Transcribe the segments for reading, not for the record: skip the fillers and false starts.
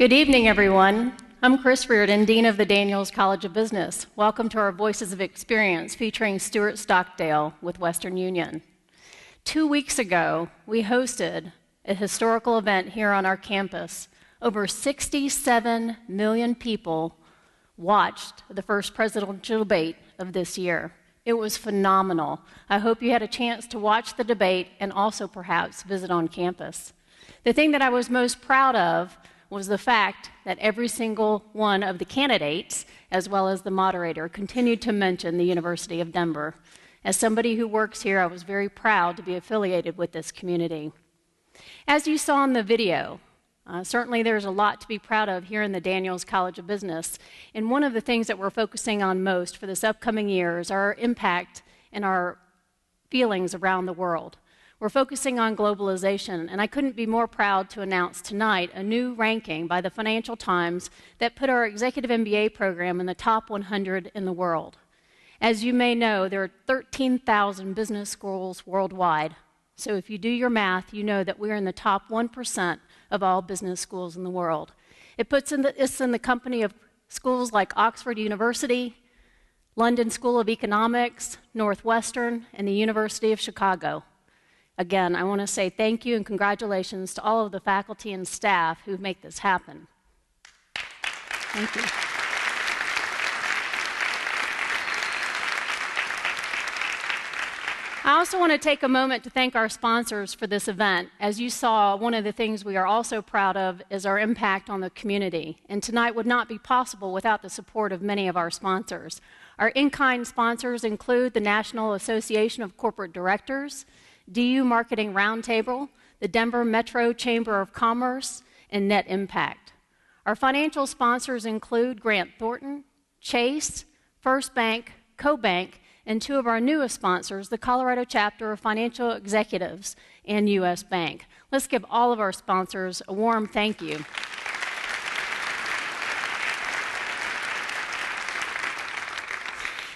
Good evening, everyone. I'm Chris Reardon, Dean of the Daniels College of Business. Welcome to our Voices of Experience featuring Stewart Stockdale with Western Union. 2 weeks ago, we hosted a historical event here on our campus. Over 67 million people watched the first presidential debate of this year. It was phenomenal. I hope you had a chance to watch the debate and also perhaps visit on campus. The thing that I was most proud of was the fact that every single one of the candidates, as well as the moderator, continued to mention the University of Denver. As somebody who works here, I was very proud to be affiliated with this community. As you saw in the video, certainly there's a lot to be proud of here in the Daniels College of Business. And one of the things that we're focusing on most for this upcoming year is our impact and our feelings around the world. We're focusing on globalization, and I couldn't be more proud to announce tonight a new ranking by the Financial Times that put our executive MBA program in the top 100 in the world. As you may know, there are 13,000 business schools worldwide. So if you do your math, you know that we're in the top 1% of all business schools in the world. It puts us in the company of schools like Oxford University, London School of Economics, Northwestern, and the University of Chicago. Again, I want to say thank you and congratulations to all of the faculty and staff who make this happen. Thank you. I also want to take a moment to thank our sponsors for this event. As you saw, one of the things we are also proud of is our impact on the community. And tonight would not be possible without the support of many of our sponsors. Our in-kind sponsors include the National Association of Corporate Directors, DU Marketing Roundtable, the Denver Metro Chamber of Commerce, and Net Impact. Our financial sponsors include Grant Thornton, Chase, First Bank, CoBank, and two of our newest sponsors, the Colorado Chapter of Financial Executives and U.S. Bank. Let's give all of our sponsors a warm thank you.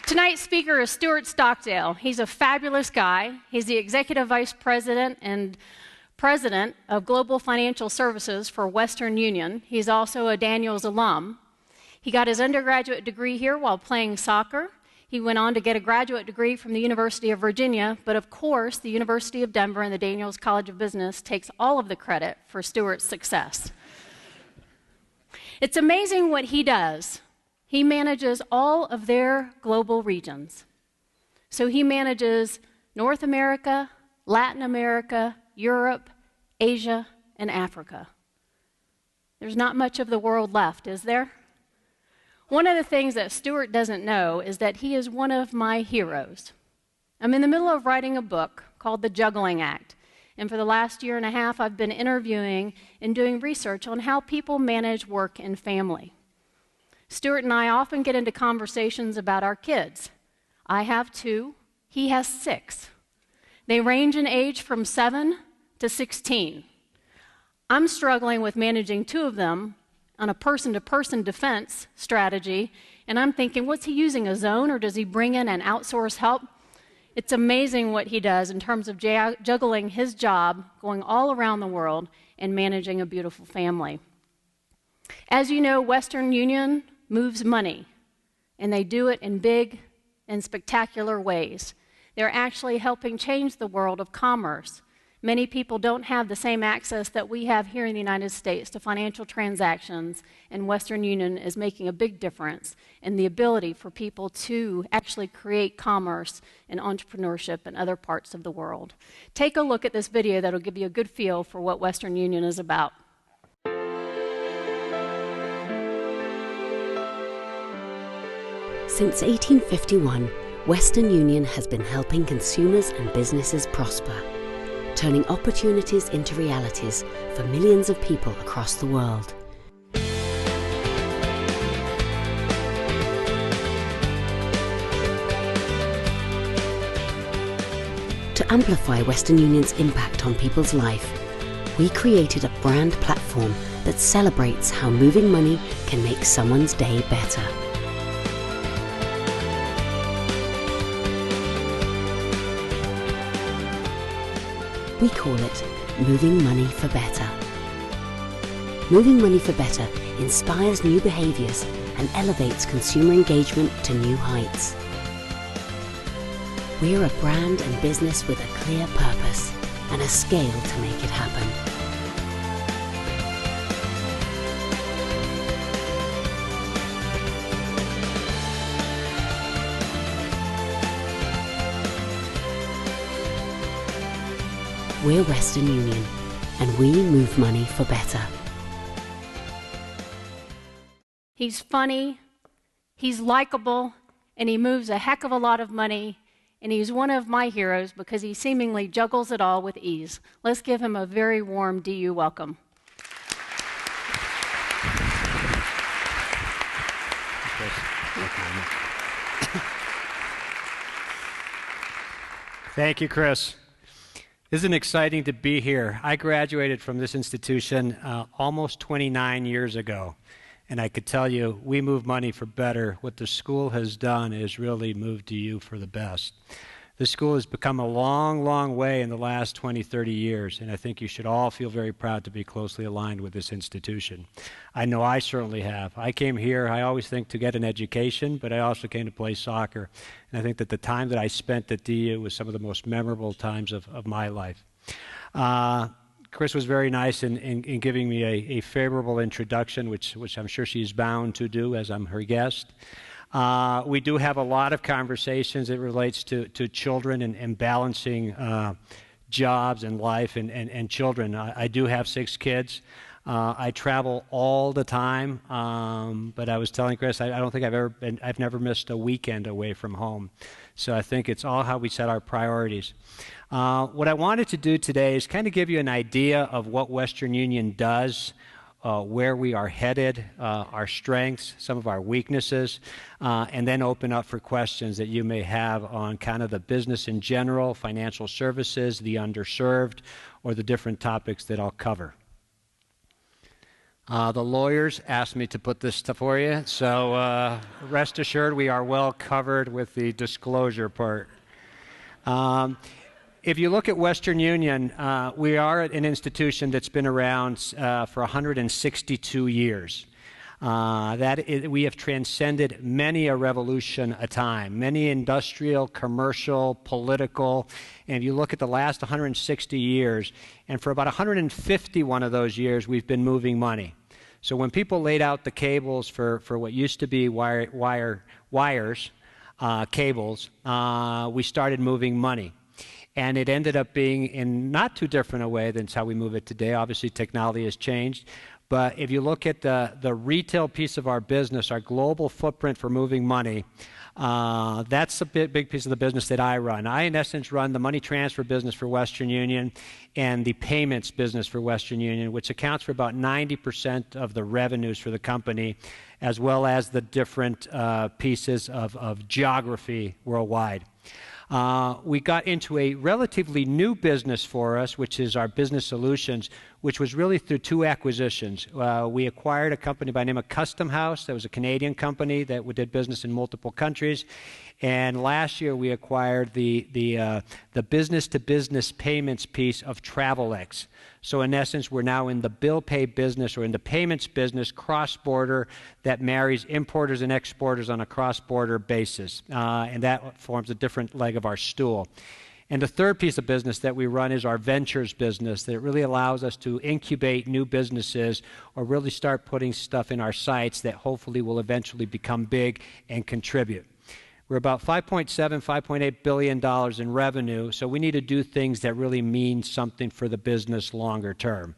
Tonight's speaker is Stewart Stockdale. He's a fabulous guy. He's the Executive Vice President and President of Global Financial Services for Western Union. He's also a Daniels alum. He got his undergraduate degree here while playing soccer. He went on to get a graduate degree from the University of Virginia, but of course, the University of Denver and the Daniels College of Business takes all of the credit for Stewart's success. It's amazing what he does. He manages all of their global regions. So he manages North America, Latin America, Europe, Asia, and Africa. There's not much of the world left, is there? One of the things that Stewart doesn't know is that he is one of my heroes. I'm in the middle of writing a book called The Juggling Act. And for the last year and a half, I've been interviewing and doing research on how people manage work and family. Stewart and I often get into conversations about our kids. I have 2, he has 6. They range in age from 7 to 16. I'm struggling with managing 2 of them on a person-to-person defense strategy, and I'm thinking, what's he using, a zone, or does he bring in and outsource help? It's amazing what he does in terms of juggling his job, going all around the world, and managing a beautiful family. As you know, Western Union moves money, and they do it in big and spectacular ways. They're actually helping change the world of commerce. Many people don't have the same access that we have here in the United States to financial transactions, and Western Union is making a big difference in the ability for people to actually create commerce and entrepreneurship in other parts of the world. Take a look at this video that'll give you a good feel for what Western Union is about. Since 1851, Western Union has been helping consumers and businesses prosper, turning opportunities into realities for millions of people across the world. To amplify Western Union's impact on people's life, we created a brand platform that celebrates how moving money can make someone's day better. We call it Moving Money for Better. Moving money for better inspires new behaviours and elevates consumer engagement to new heights. We're a brand and business with a clear purpose and a scale to make it happen. We're Western Union, and we move money for better. He's funny, he's likable, and he moves a heck of a lot of money, and he's one of my heroes because he seemingly juggles it all with ease. Let's give him a very warm DU welcome. Thank you, Chris. Isn't it exciting to be here? I graduated from this institution almost 29 years ago, and I could tell you, we move money for better. What the school has done is really moved DU for the best. The school has become a long, long way in the last 20, 30 years, and I think you should all feel very proud to be closely aligned with this institution. I know I certainly have. I came here, I always think, to get an education, but I also came to play soccer, and I think that the time that I spent at DU was some of the most memorable times of my life. Chris was very nice in giving me a favorable introduction, which I'm sure she's bound to do as I'm her guest. We do have a lot of conversations that relates to children and balancing jobs and life and children. I do have 6 kids. I travel all the time, but I was telling Chris, I don't think I've never missed a weekend away from home. So I think it's all how we set our priorities. What I wanted to do today is kind of give you an idea of what Western Union does, where we are headed, our strengths, some of our weaknesses, and then open up for questions that you may have on kind of the business in general, financial services, the underserved, or the different topics that I'll cover. The lawyers asked me to put this stuff for you, so rest assured we are well covered with the disclosure part. If you look at Western Union, we are an institution that's been around for 162 years. We have transcended many a revolution a time, many industrial, commercial, political, and if you look at the last 160 years, and for about 151 of those years, we've been moving money. So when people laid out the cables for what used to be wires, cables, we started moving money. And it ended up being in not too different a way than how we move it today. Obviously, technology has changed. But if you look at the retail piece of our business, our global footprint for moving money, that's a big piece of the business that I run. I, in essence, run the money transfer business for Western Union and the payments business for Western Union, which accounts for about 90% of the revenues for the company, as well as the different pieces of geography worldwide. We got into a relatively new business for us, which is our business solutions, which was really through 2 acquisitions. We acquired a company by the name of Custom House. That was a Canadian company that did business in multiple countries. And last year we acquired the business-to-business payments piece of TravelX. So in essence, we're now in the bill pay business or in the payments business, cross-border, that marries importers and exporters on a cross-border basis. And that forms a different leg of our stool. And the third piece of business that we run is our ventures business that really allows us to incubate new businesses or really start putting stuff in our sites that hopefully will eventually become big and contribute. We're about $5.7, $5.8 billion in revenue, so we need to do things that really mean something for the business longer term.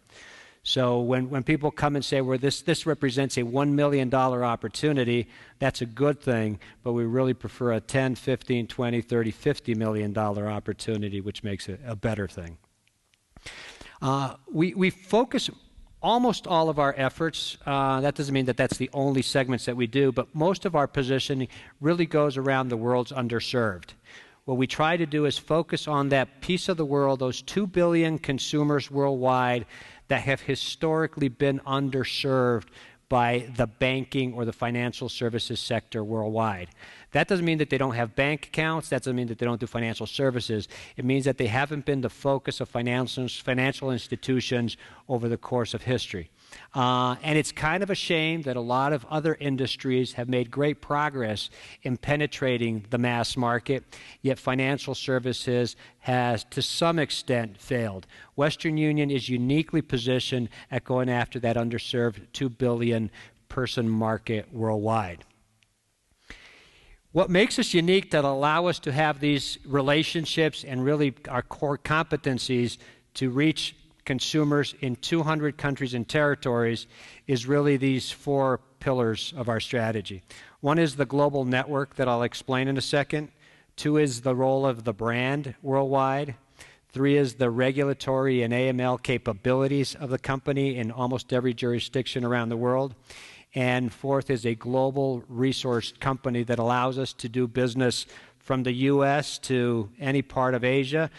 So when people come and say, well, this represents a $1 million opportunity, that's a good thing, but we really prefer a 10, 15, 20, 30, $50 million opportunity, which makes it a better thing. We focus almost all of our efforts. That doesn't mean that that's the only segments that we do, but most of our positioning really goes around the world's underserved. What we try to do is focus on that piece of the world, those 2 billion consumers worldwide that have historically been underserved by the banking or the financial services sector worldwide. That doesn't mean that they don't have bank accounts. That doesn't mean that they don't do financial services. It means that they haven't been the focus of financial institutions over the course of history. And it's kind of a shame that a lot of other industries have made great progress in penetrating the mass market, yet financial services has, to some extent, failed. Western Union is uniquely positioned at going after that underserved 2 billion person market worldwide. What makes us unique that allow us to have these relationships and really our core competencies to reach consumers in 200 countries and territories is really these 4 pillars of our strategy. One is the global network that I'll explain in a second. 2 is the role of the brand worldwide. 3 is the regulatory and AML capabilities of the company in almost every jurisdiction around the world. And 4th is a global resource company that allows us to do business from the U.S. to any part of Asia,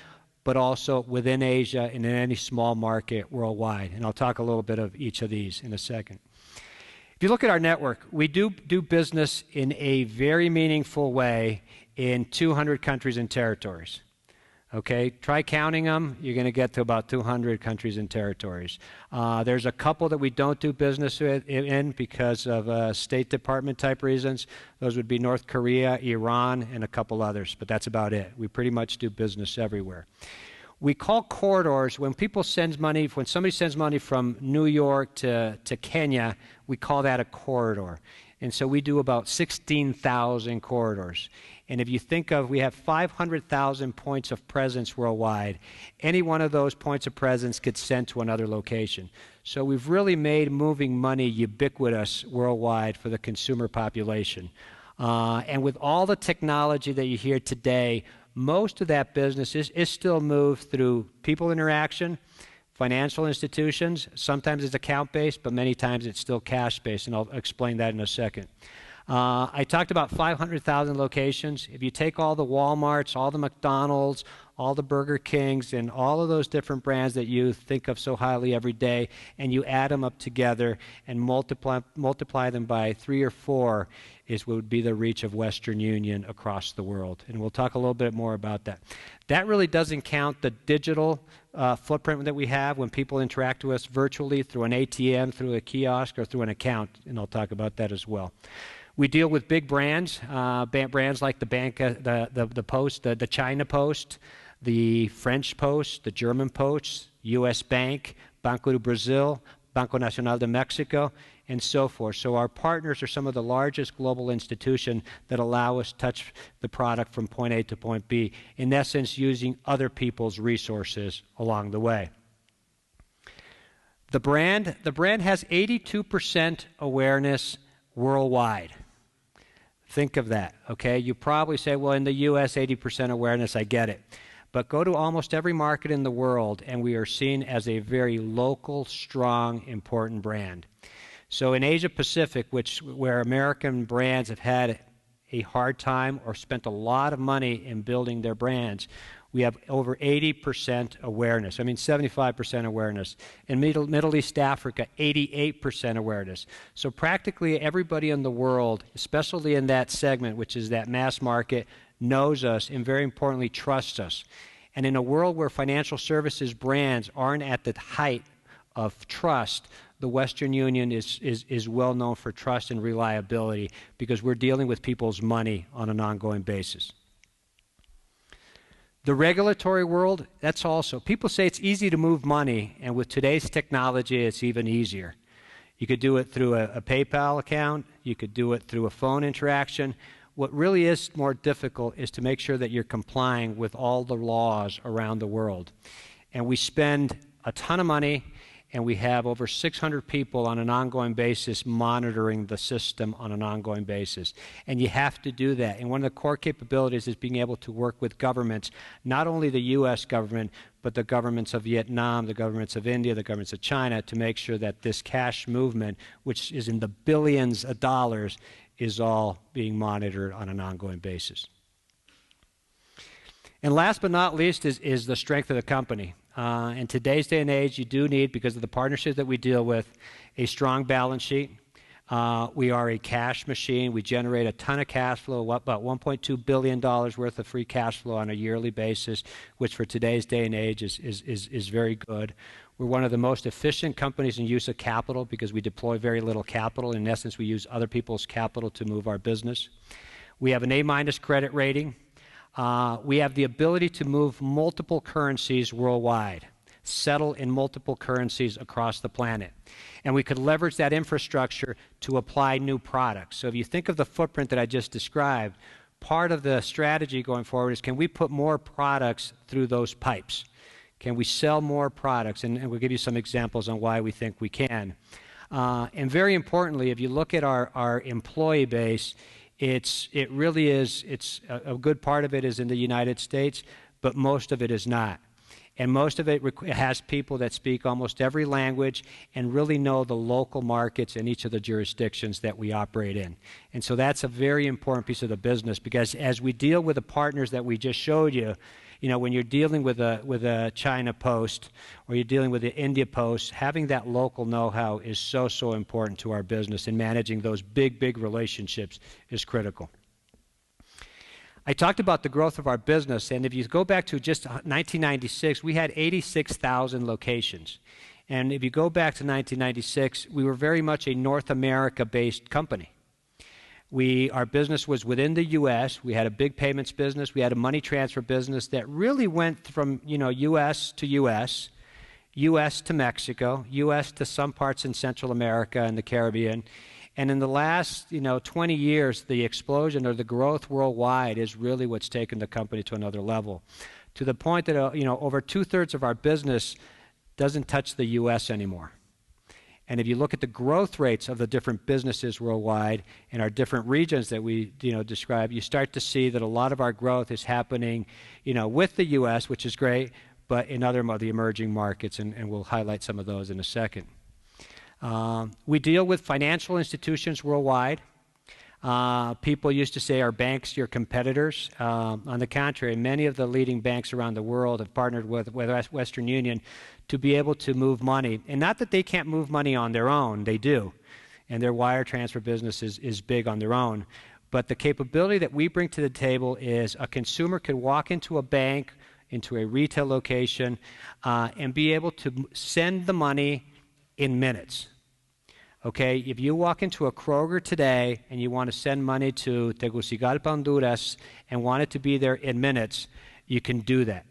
but also within Asia and in any small market worldwide. And I'll talk a little bit of each of these in a second. If you look at our network, we do business in a very meaningful way in 200 countries and territories. Okay, try counting them. You're going to get to about 200 countries and territories. There's a couple that we don't do business in because of State Department type reasons. Those would be North Korea, Iran, and a couple others, but that's about it. We pretty much do business everywhere. We call corridors when people send money, when somebody sends money from New York to Kenya, we call that a corridor. And so we do about 16,000 corridors. And if you think of, we have 500,000 points of presence worldwide. Any one of those points of presence gets sent to another location. So we've really made moving money ubiquitous worldwide for the consumer population. And with all the technology that you hear today, most of that business is still moved through people interaction, financial institutions. Sometimes it's account-based, but many times it's still cash-based, and I'll explain that in a second. I talked about 500,000 locations. If you take all the Walmarts, all the McDonald's, all the Burger Kings, and all of those different brands that you think of so highly every day, and you add them up together and multiply them by 3 or 4, is what would be the reach of Western Union across the world. And we'll talk a little bit more about that. That really doesn't count the digital footprint that we have when people interact with us virtually through an ATM, through a kiosk, or through an account, and I'll talk about that as well. We deal with big brands, brands like the Post, the China Post, the French Post, the German Post, U.S. Bank, Banco do Brasil, Banco Nacional de Mexico, and so forth. So our partners are some of the largest global institutions that allow us to touch the product from point A to point B, in essence using other people's resources along the way. The brand has 82% awareness worldwide. Think of that, okay? You probably say, well, in the U.S., 80% awareness, I get it. But go to almost every market in the world, and we are seen as a very local, strong, important brand. So in Asia Pacific, where American brands have had a hard time or spent a lot of money in building their brands, we have over 80% awareness. I mean, 75% awareness. In Middle East Africa, 88% awareness. So practically everybody in the world, especially in that segment, which is that mass market, knows us and, very importantly, trusts us. And in a world where financial services brands aren't at the height of trust, the Western Union is well known for trust and reliability because we're dealing with people's money on an ongoing basis. The regulatory world, that's also, people say it's easy to move money, and with today's technology, it's even easier. You could do it through a PayPal account. You could do it through a phone interaction. What really is more difficult is to make sure that you're complying with all the laws around the world. And we spend a ton of money, and we have over 600 people on an ongoing basis monitoring the system on an ongoing basis. And you have to do that. And one of the core capabilities is being able to work with governments, not only the U.S. government, but the governments of Vietnam, the governments of India, the governments of China, to make sure that this cash movement, which is in the billions of dollars, is all being monitored on an ongoing basis. And last but not least is the strength of the company. In today's day and age, you do need, because of the partnerships that we deal with, a strong balance sheet. We are a cash machine. We generate a ton of cash flow, about $1.2 billion worth of free cash flow on a yearly basis, which for today's day and age is very good. We're one of the most efficient companies in use of capital because we deploy very little capital. In essence, we use other people's capital to move our business. We have an A- credit rating. We have the ability to move multiple currencies worldwide, settle in multiple currencies across the planet. And we could leverage that infrastructure to apply new products. So if you think of the footprint that I just described, part of the strategy going forward is, can we put more products through those pipes? Can we sell more products? And we'll give you some examples on why we think we can. And very importantly, if you look at our employee base, it really is, a good part of it is in the United States, but most of it is not. And most of it has people that speak almost every language and really know the local markets in each of the jurisdictions that we operate in. And so that's a very important piece of the business, because as we deal with the partners that we just showed you, when you're dealing with a China Post or you're dealing with the India Post, having that local know-how is so important to our business, and managing those big relationships is critical. I talked about the growth of our business, and if you go back to just 1996, we had 86,000 locations. And if you go back to 1996, we were very much a North America-based company. Our business was within the U.S. We had a big payments business. We had a money transfer business that really went from U.S. to U.S., U.S. to Mexico, U.S. to some parts in Central America and the Caribbean. And in the last 20 years, the explosion or the growth worldwide is really what's taken the company to another level, to the point that over 2/3 of our business doesn't touch the U.S. anymore. And if you look at the growth rates of the different businesses worldwide in our different regions that we describe, you start to see that a lot of our growth is happening with the U.S., which is great, but in other of the emerging markets, and we'll highlight some of those in a second. We deal with financial institutions worldwide. People used to say, are banks your competitors? On the contrary, many of the leading banks around the world have partnered with Western Union to be able to move money. And not that they can't move money on their own, they do. And their wire transfer business is big on their own. But the capability that we bring to the table is a consumer could walk into a bank, into a retail location, and be able to send the money in minutes. Okay, if you walk into a Kroger today and you want to send money to Tegucigalpa, Honduras, and want it to be there in minutes, you can do that.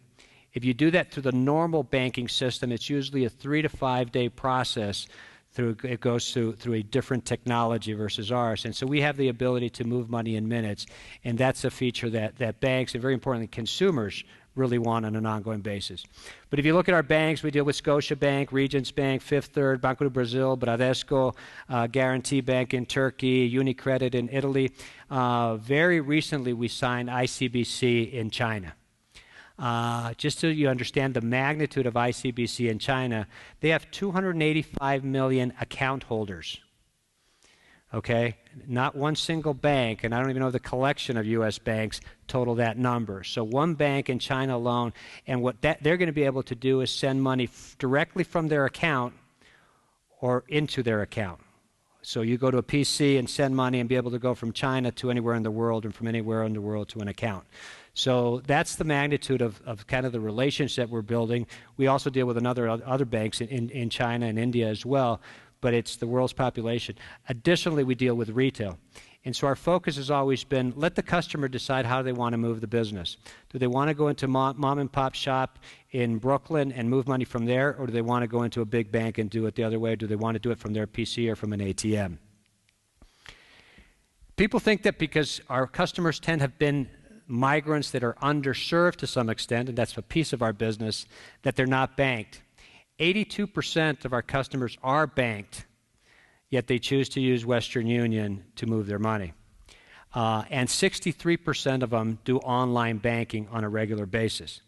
If you do that through the normal banking system, it's usually a 3 to 5 day process. It goes through a different technology versus ours. And so we have the ability to move money in minutes, and that's a feature that banks, and very importantly consumers, really want on an ongoing basis. But if you look at our banks, we deal with Scotiabank, Regions Bank, Fifth Third, Banco do Brasil, Bradesco, Guarantee Bank in Turkey, UniCredit in Italy. Very recently, we signed ICBC in China. Just so you understand the magnitude of ICBC in China, they have 285 million account holders. Okay, not one single bank, and I don't even know the collection of U.S. banks total that number. So one bank in China alone, and what they're going to be able to do is send money directly from their account or into their account. So you go to a PC and send money and be able to go from China to anywhere in the world, and from anywhere in the world to an account. So that's the magnitude of kind of the relationship we're building. We also deal with other banks in China and India as well, but it's the world's population. Additionally, we deal with retail. And so our focus has always been, let the customer decide how they want to move the business. Do they want to go into mom and pop shop in Brooklyn and move money from there, or do they want to go into a big bank and do it the other way? Do they want to do it from their PC or from an ATM? People think that because our customers tend to have been migrants that are underserved to some extent, and that's a piece of our business, that they're not banked. 82% of our customers are banked, yet they choose to use Western Union to move their money. And 63% of them do online banking on a regular basis.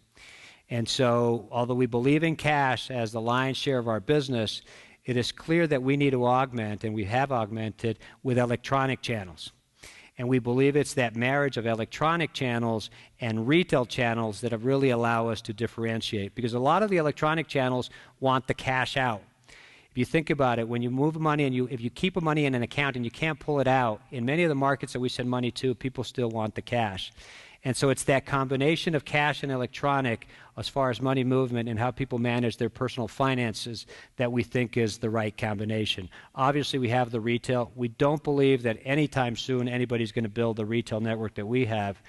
And so, although we believe in cash as the lion's share of our business, it is clear that we need to augment, and we have augmented, with electronic channels. And we believe it's that marriage of electronic channels and retail channels that have really allow us to differentiate. Because a lot of the electronic channels want the cash out. If you think about it, when you move money and if you keep money in an account and you can't pull it out, in many of the markets that we send money to, people still want the cash. And so it's that combination of cash and electronic as far as money movement and how people manage their personal finances that we think is the right combination. Obviously, we have the retail. We don't believe that anytime soon anybody's going to build the retail network that we have.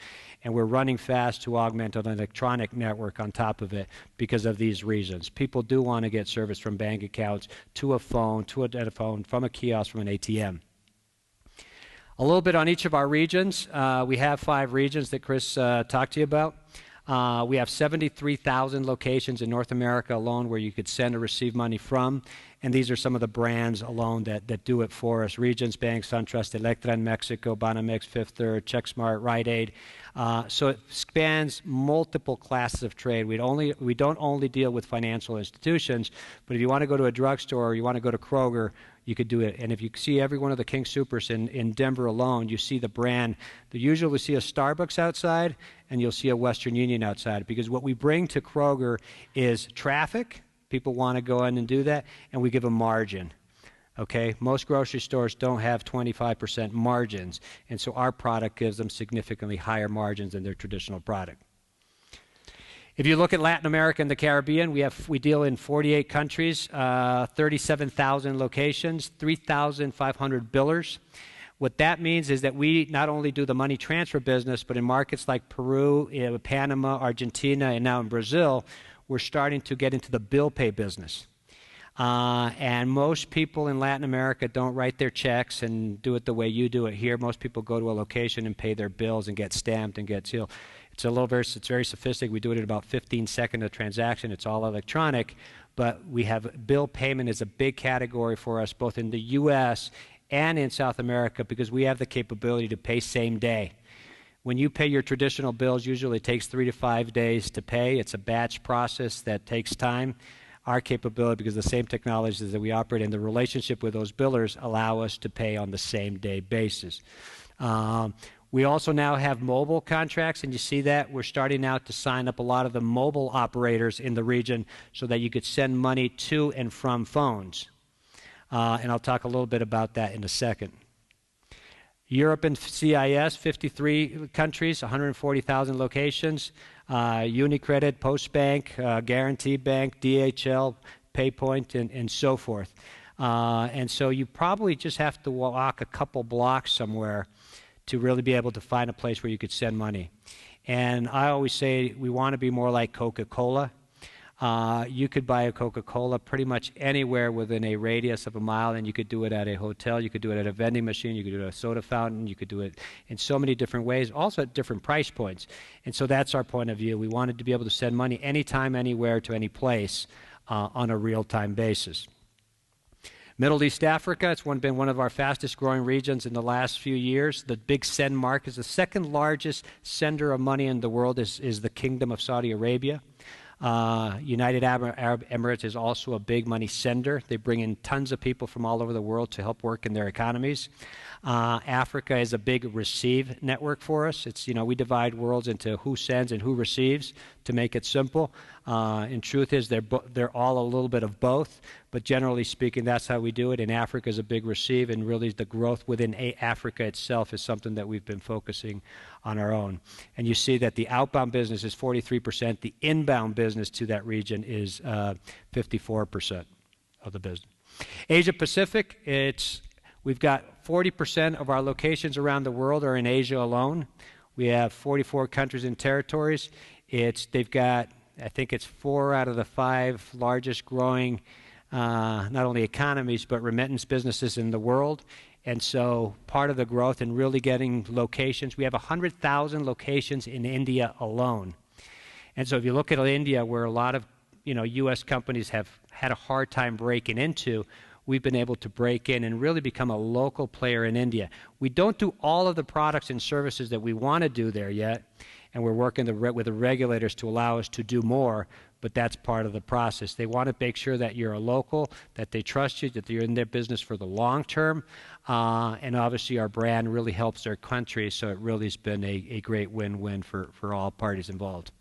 And we're running fast to augment an electronic network on top of it because of these reasons. People do want to get service from bank accounts to a phone, to a telephone, from a kiosk, from an ATM. A little bit on each of our regions. We have 5 regions that Chris talked to you about. We have 73,000 locations in North America alone where you could send or receive money from. And these are some of the brands alone that do it for us. Regions Bank, SunTrust, Electra in Mexico, Banamex, Fifth Third, CheckSmart, Rite Aid. So it spans multiple classes of trade. We don't only deal with financial institutions, but if you want to go to a drugstore or you want to go to Kroger, you could do it. And if you see every one of the King Soopers in Denver alone, you see the brand. You usually see a Starbucks outside, and you'll see a Western Union outside. Because what we bring to Kroger is traffic. People want to go in and do that, and we give a margin. Okay? Most grocery stores don't have 25% margins, and so our product gives them significantly higher margins than their traditional product. If you look at Latin America and the Caribbean, we deal in 48 countries, 37,000 locations, 3,500 billers. What that means is that we not only do the money transfer business, but in markets like Peru, Panama, Argentina, and now in Brazil, we're starting to get into the bill pay business. And most people in Latin America don't write their checks and do it the way you do it here. Most people go to a location and pay their bills and get stamped and get sealed. It's very sophisticated. We do it in about 15 seconds a transaction. It's all electronic, but we have bill payment is a big category for us, both in the U.S. and in South America, because we have the capability to pay same day. When you pay your traditional bills, usually it takes 3 to 5 days to pay. It's a batch process that takes time. Our capability, because the same technologies that we operate in, the relationship with those billers allow us to pay on the same day basis. We also now have mobile contracts, and you see that. We're starting now to sign up a lot of the mobile operators in the region so that you could send money to and from phones. And I'll talk a little bit about that in a second. Europe and CIS, 53 countries, 140,000 locations. UniCredit, Postbank, Guarantee Bank, DHL, PayPoint, and so forth. And so you probably just have to walk a couple blocks somewhere to really be able to find a place where you could send money. And I always say we want to be more like Coca-Cola. You could buy a Coca-Cola pretty much anywhere within a radius of a mile, and you could do it at a hotel, you could do it at a vending machine, you could do it at a soda fountain, you could do it in so many different ways, also at different price points. And so that's our point of view. We wanted to be able to send money anytime, anywhere, to any place on a real-time basis. Middle East Africa, it's been one of our fastest growing regions in the last few years. The big send market is the second largest sender of money in the world is the Kingdom of Saudi Arabia. United Arab Emirates is also a big money sender. They bring in tons of people from all over the world to help work in their economies. Africa is a big receive network for us. It's, we divide worlds into who sends and who receives to make it simple. In truth is they're all a little bit of both, but generally speaking, that's how we do it. And Africa is a big receive, and really the growth within Africa itself is something that we've been focusing on our own. And you see that the outbound business is 43%. The inbound business to that region is 54% of the business. Asia Pacific, we've got 40% of our locations around the world are in Asia alone. We have 44 countries and territories. They've got, I think it's 4 out of the 5 largest growing not only economies but remittance businesses in the world. And so part of the growth in really getting locations, we have 100,000 locations in India alone. And so if you look at India, where a lot of U.S. companies have had a hard time breaking into, we've been able to break in and really become a local player in India. We don't do all of the products and services that we want to do there yet, and we're working with the regulators to allow us to do more, but that's part of the process. They want to make sure that you're a local, that they trust you, that you're in their business for the long term, and obviously our brand really helps their country, so it really has been a great win-win for all parties involved.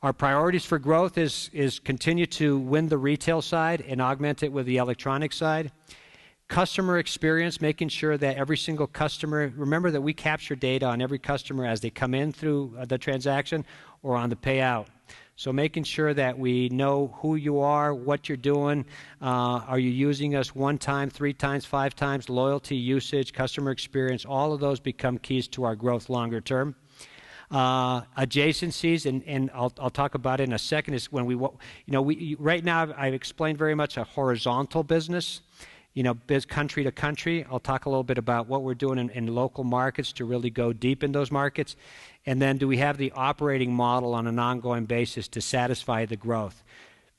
Our priorities for growth is continue to win the retail side and augment it with the electronic side. Customer experience, making sure that every single customer, remember that we capture data on every customer as they come in through the transaction or on the payout. So making sure that we know who you are, what you're doing, are you using us 1 time, 3 times, 5 times, loyalty, usage, customer experience, all of those become keys to our growth longer term. Adjacencies, and I'll talk about it in a second, is when right now I've explained very much a horizontal business, country to country. I'll talk a little bit about what we're doing in local markets to really go deep in those markets. And then do we have the operating model on an ongoing basis to satisfy the growth?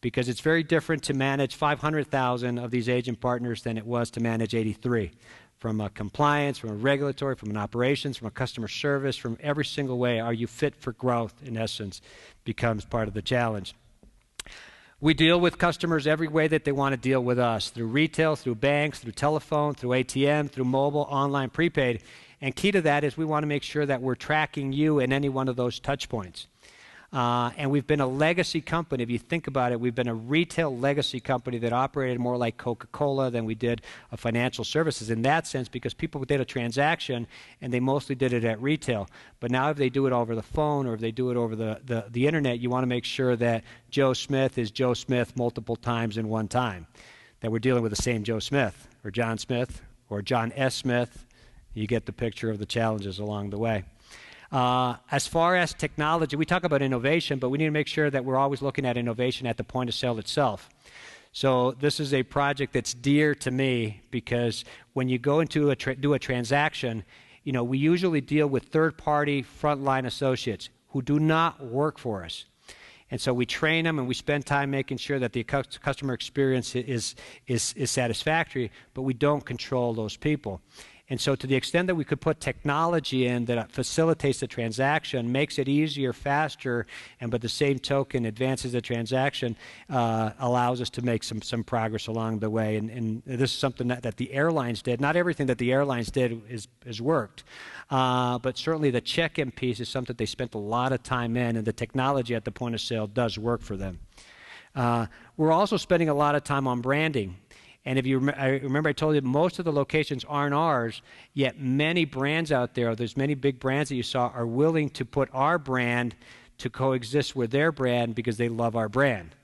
Because it's very different to manage 500,000 of these agent partners than it was to manage 83. From a compliance, from a regulatory, from an operations, from a customer service, from every single way, are you fit for growth, in essence, becomes part of the challenge. We deal with customers every way that they want to deal with us, through retail, through banks, through telephone, through ATM, through mobile, online, prepaid. And key to that is we want to make sure that we're tracking you in any one of those touch points. And we've been a legacy company. If you think about it, we've been a retail legacy company that operated more like Coca-Cola than we did financial services in that sense, because people did a transaction and they mostly did it at retail. But now if they do it over the phone or if they do it over the internet, you want to make sure that Joe Smith is Joe Smith multiple times in one time, that we're dealing with the same Joe Smith or John Smith or John S. Smith. You get the picture of the challenges along the way. As far as technology, we talk about innovation, but we need to make sure that we're always looking at innovation at the point of sale itself. So this is a project that's dear to me because when you go into do a transaction, we usually deal with third-party frontline associates who do not work for us. And so we train them and we spend time making sure that the customer experience is satisfactory, but we don't control those people. And so to the extent that we could put technology in that facilitates the transaction, makes it easier, faster, and by the same token advances the transaction, allows us to make some progress along the way. And this is something that the airlines did. Not everything that the airlines did has worked, but certainly the check-in piece is something they spent a lot of time in, and the technology at the point of sale does work for them. We're also spending a lot of time on branding. And if you I remember I told you most of the locations aren't ours, yet many brands out there's many big brands that you saw are willing to put our brand to coexist with their brand because they love our brand.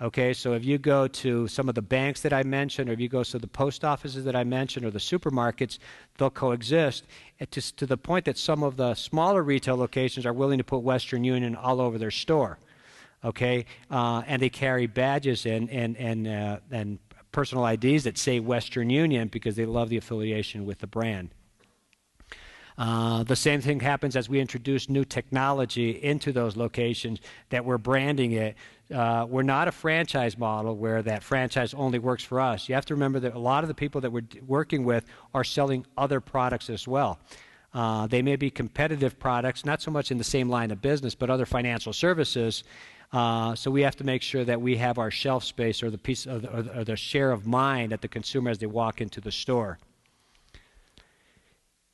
Okay, so if you go to some of the banks that I mentioned, or if you go to the post offices that I mentioned, or the supermarkets, they'll coexist to the point that some of the smaller retail locations are willing to put Western Union all over their store. Okay, and they carry badges and personal IDs that say Western Union because they love the affiliation with the brand. The same thing happens as we introduce new technology into those locations that we're branding it. We're not a franchise model where that franchise only works for us. You have to remember that a lot of the people that we're working with are selling other products as well. They may be competitive products, not so much in the same line of business, but other financial services. So we have to make sure that we have our shelf space or the piece of or the share of mind at the consumer as they walk into the store.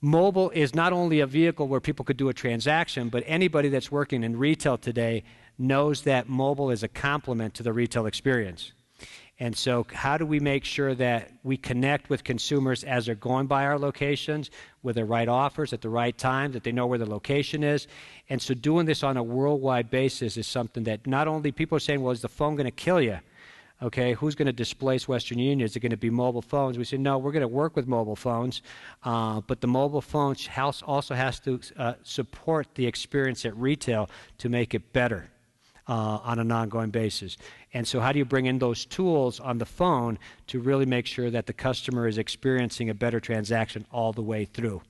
Mobile is not only a vehicle where people could do a transaction, but anybody that's working in retail today knows that mobile is a complement to the retail experience. And so how do we make sure that we connect with consumers as they're going by our locations with the right offers at the right time, that they know where the location is? And so doing this on a worldwide basis is something that not only people are saying, well, is the phone going to kill you? Okay, who's going to displace Western Union? Is it going to be mobile phones? We say, no, we're going to work with mobile phones, but the mobile phone also has to support the experience at retail to make it better. On an ongoing basis. And so how do you bring in those tools on the phone to really make sure that the customer is experiencing a better transaction all the way through?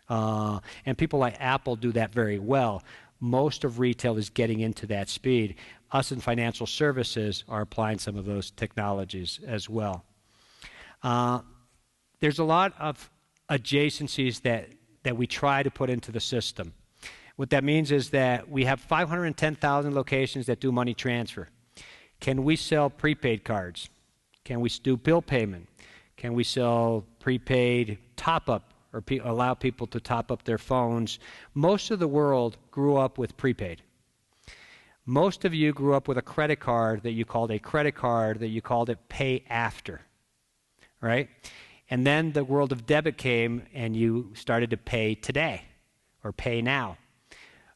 And people like Apple do that very well. Most of retail is getting into that speed. Us in financial services are applying some of those technologies as well. There's a lot of adjacencies that we try to put into the system. What that means is that we have 510,000 locations that do money transfer. Can we sell prepaid cards? Can we do bill payment? Can we sell prepaid top-up or allow people to top up their phones? Most of the world grew up with prepaid. Most of you grew up with a credit card that you called a credit card that you called it pay after, right? And then the world of debit came and you started to pay today or pay now.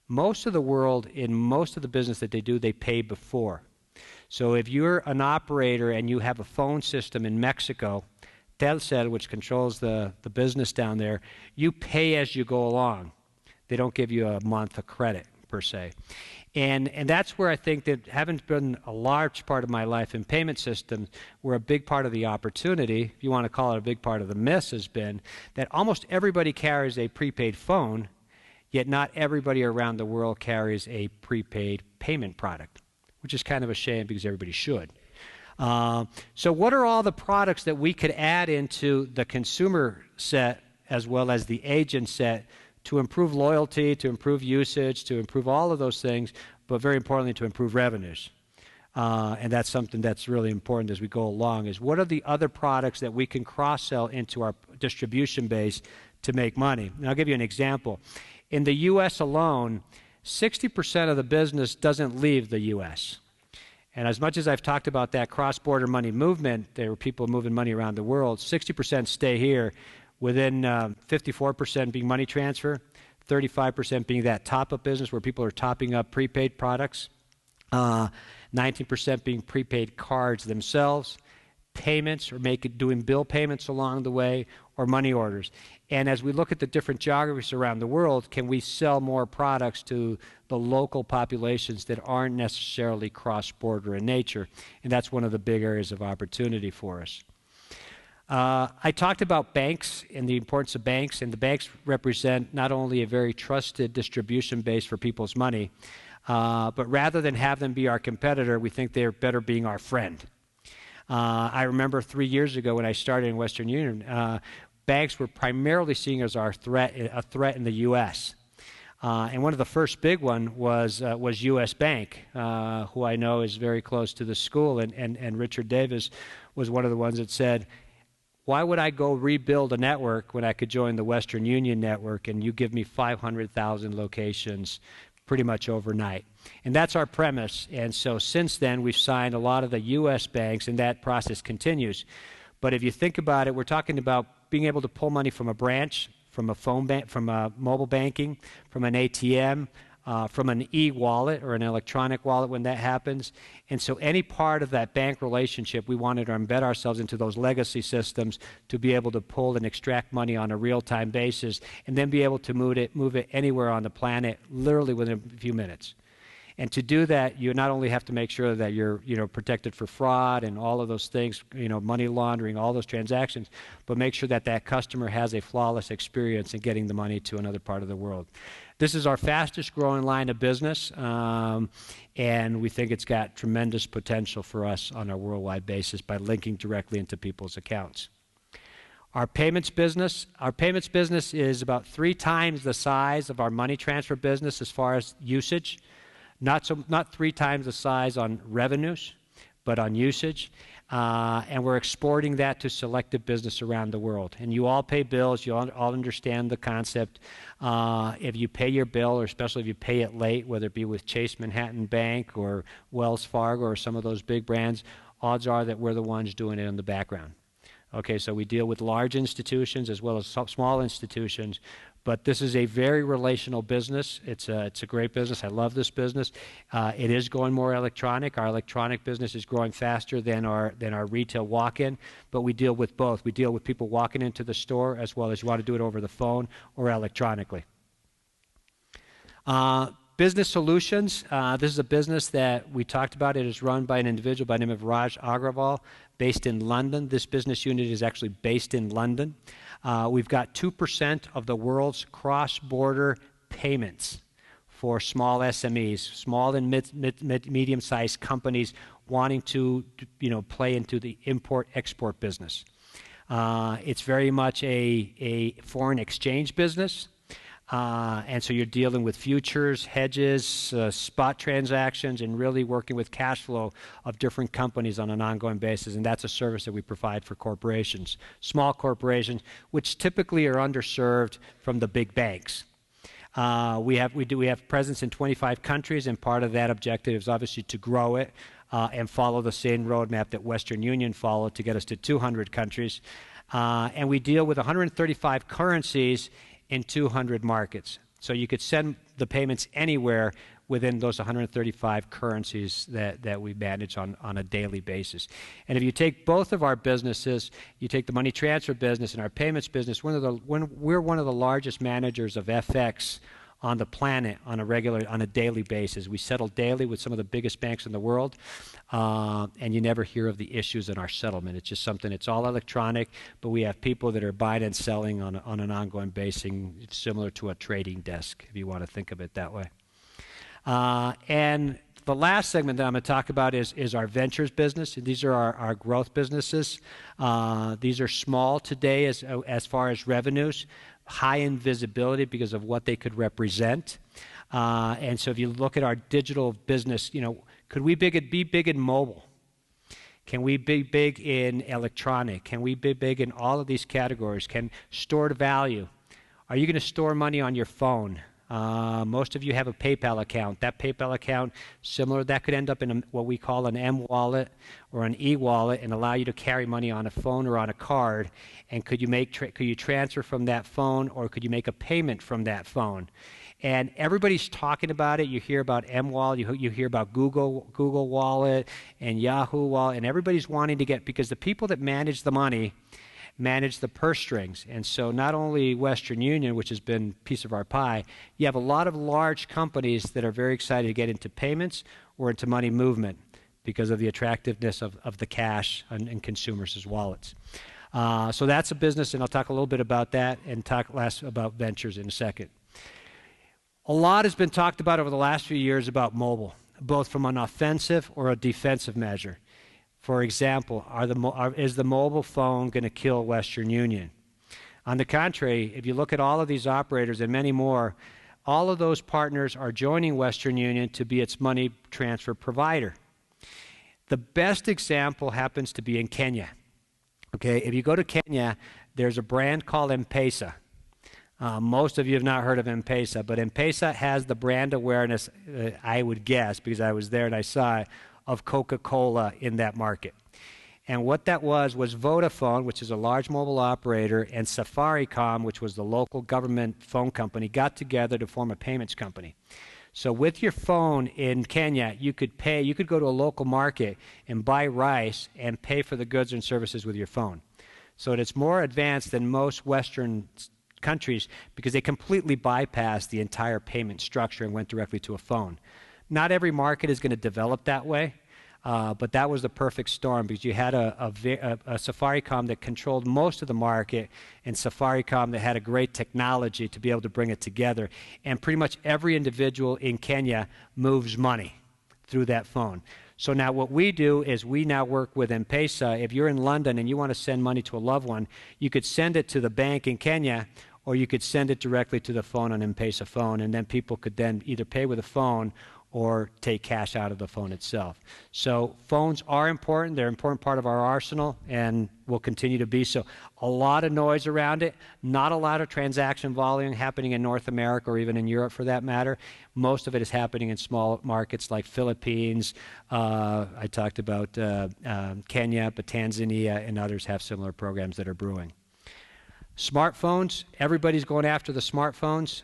Most of the world, in most of the business that they do, they pay before. So if you're an operator and you have a phone system in Mexico, Telcel, which controls the business down there, you pay as you go along. They don't give you a month of credit, per se. And that's where I think that having been a large part of my life in payment systems, where a big part of the opportunity, if you want to call it a big part of the miss, has been that almost everybody carries a prepaid phone, yet not everybody around the world carries a prepaid payment product, which is kind of a shame because everybody should. So what are all the products that we could add into the consumer set as well as the agent set to improve loyalty, to improve usage, to improve all of those things, but very importantly to improve revenues? And that's something that's really important as we go along, is what are the other products that we can cross-sell into our distribution base to make money? And I'll give you an example. In the U.S. alone, 60% of the business doesn't leave the U.S. And as much as I've talked about that cross-border money movement, there are people moving money around the world, 60% stay here, within 54% being money transfer, 35% being that top-up business where people are topping up prepaid products, 19% being prepaid cards themselves, payments or doing bill payments along the way, or money orders. And as we look at the different geographies around the world, can we sell more products to the local populations that aren't necessarily cross-border in nature? And that's one of the big areas of opportunity for us. I talked about banks and the importance of banks, and the banks represent not only a very trusted distribution base for people's money, but rather than have them be our competitor, we think they're better being our friend. I remember 3 years ago when I started in Western Union, banks were primarily seen as a threat in the U.S. And one of the first big one was U.S. Bank, who I know is very close to the school, and Richard Davis was one of the ones that said, why would I go rebuild a network when I could join the Western Union network and you give me 500,000 locations pretty much overnight? And that's our premise. And so since then, we've signed a lot of the U.S. banks, and that process continues. But if you think about it, we're talking about being able to pull money from a branch, from a phone bank, from a mobile banking, from an ATM, from an e-wallet or an electronic wallet when that happens. And so any part of that bank relationship, we wanted to embed ourselves into those legacy systems to be able to pull and extract money on a real-time basis and then be able to move it anywhere on the planet literally within a few minutes. And to do that, you not only have to make sure that you're protected for fraud and all of those things, money laundering, all those transactions, but make sure that that customer has a flawless experience in getting the money to another part of the world. This is our fastest growing line of business, and we think it's got tremendous potential for us on a worldwide basis by linking directly into people's accounts. Our payments business is about 3 times the size of our money transfer business as far as usage. Not 3 times the size on revenues, but on usage. And we're exporting that to selective business around the world. And you all pay bills. You all understand the concept. If you pay your bill, or especially if you pay it late, whether it be with Chase Manhattan Bank or Wells Fargo or some of those big brands, odds are that we're the ones doing it in the background. Okay, so we deal with large institutions as well as small institutions. But this is a very relational business. It's a great business. I love this business. It is going more electronic. Our electronic business is growing faster than our retail walk-in, but we deal with both. We deal with people walking into the store as well as you want to do it over the phone or electronically. Business Solutions. This is a business that we talked about. It is run by an individual by the name of Raj Agrawal, based in London. This business unit is actually based in London. We've got 2% of the world's cross-border payments for small SMEs, small and medium-sized companies wanting to play into the import-export business. It's very much a foreign exchange business. And so you're dealing with futures, hedges, spot transactions, and really working with cash flow of different companies on an ongoing basis. And that's a service that we provide for corporations, small corporations, which typically are underserved from the big banks. We have presence in 25 countries, and part of that objective is obviously to grow it and follow the same roadmap that Western Union followed to get us to 200 countries. And we deal with 135 currencies in 200 markets. So you could send the payments anywhere within those 135 currencies that we manage on a daily basis. And if you take both of our businesses, you take the money transfer business and our payments business, we're one of the largest managers of FX on the planet on a daily basis. We settle daily with some of the biggest banks in the world, and you never hear of the issues in our settlement. It's just something, it's all electronic, but we have people that are buying and selling on an ongoing basis, similar to a trading desk, if you want to think of it that way. And the last segment that I'm going to talk about is our ventures business. These are our growth businesses. These are small today as far as revenues, high in visibility because of what they could represent. And so if you look at our digital business, could we be big in mobile? Can we be big in electronic? Can we be big in all of these categories? Can stored value? Are you going to store money on your phone? Most of you have a PayPal account. That PayPal account, similar, that could end up in what we call an M-wallet or an E-wallet and allow you to carry money on a phone or on a card. And could you transfer from that phone, or could you make a payment from that phone? And everybody's talking about it. You hear about M-wallet, you hear about Google Wallet and Yahoo Wallet, and everybody's wanting to get, because the people that manage the money manage the purse strings. And so not only Western Union, which has been a piece of our pie, you have a lot of large companies that are very excited to get into payments or into money movement because of the attractiveness of the cash in consumers' wallets. So that's a business, and I'll talk a little bit about that and talk last about ventures in a second. A lot has been talked about over the last few years about mobile, both from an offensive or a defensive measure. For example, is the mobile phone going to kill Western Union? On the contrary, if you look at all of these operators and many more, all of those partners are joining Western Union to be its money transfer provider. The best example happens to be in Kenya. Okay, if you go to Kenya, there's a brand called M-Pesa. Most of you have not heard of M-Pesa, but M-Pesa has the brand awareness, I would guess, because I was there and I saw it, of Coca-Cola in that market. And what that was Vodafone, which is a large mobile operator, and Safaricom, which was the local government phone company, got together to form a payments company. So with your phone in Kenya, you could go to a local market and buy rice and pay for the goods and services with your phone. So it's more advanced than most Western countries because they completely bypassed the entire payment structure and went directly to a phone. Not every market is going to develop that way, but that was the perfect storm because you had a Safaricom that controlled most of the market and Safaricom that had a great technology to be able to bring it together. And pretty much every individual in Kenya moves money through that phone. So now what we do is we now work with M-Pesa. If you're in London and you want to send money to a loved one, you could send it to the bank in Kenya, or you could send it directly to the phone on M-Pesa phone, and then people could then either pay with a phone or take cash out of the phone itself. So phones are important. They're an important part of our arsenal and will continue to be so. A lot of noise around it, not a lot of transaction volume happening in North America or even in Europe for that matter. Most of it is happening in small markets like Philippines. I talked about Kenya, but Tanzania and others have similar programs that are brewing. Smartphones, everybody's going after the smartphones.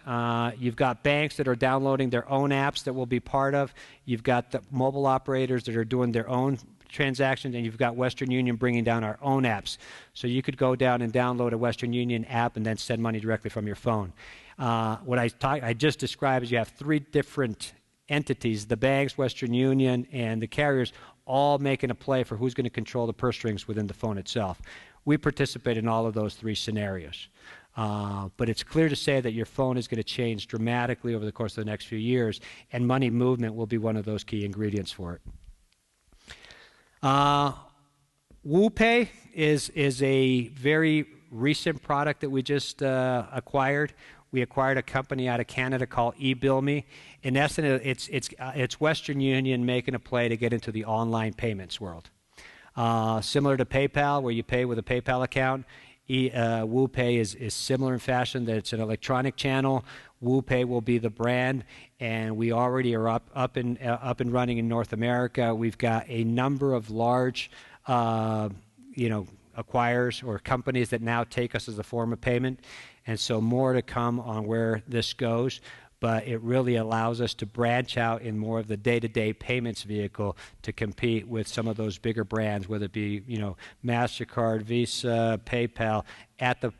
You've got banks that are downloading their own apps that we'll be part of. You've got the mobile operators that are doing their own transactions, and you've got Western Union bringing down our own apps. So you could go down and download a Western Union app and then send money directly from your phone. What I just described is you have three different entities, the banks, Western Union, and the carriers, all making a play for who's going to control the purse strings within the phone itself. We participate in all of those three scenarios. But it's clear to say that your phone is going to change dramatically over the course of the next few years, and money movement will be one of those key ingredients for it. WooPay is a very recent product that we just acquired. We acquired a company out of Canada called eBillMe. In essence, it's Western Union making a play to get into the online payments world. Similar to PayPal, where you pay with a PayPal account, WooPay is similar in fashion that it's an electronic channel WooPay will be the brand, and we already are up and running in North America. We've got a number of large, acquirers or companies that now take us as a form of payment, and so more to come on where this goes. But it really allows us to branch out in more of the day-to-day payments vehicle to compete with some of those bigger brands, whether it be MasterCard, Visa, PayPal,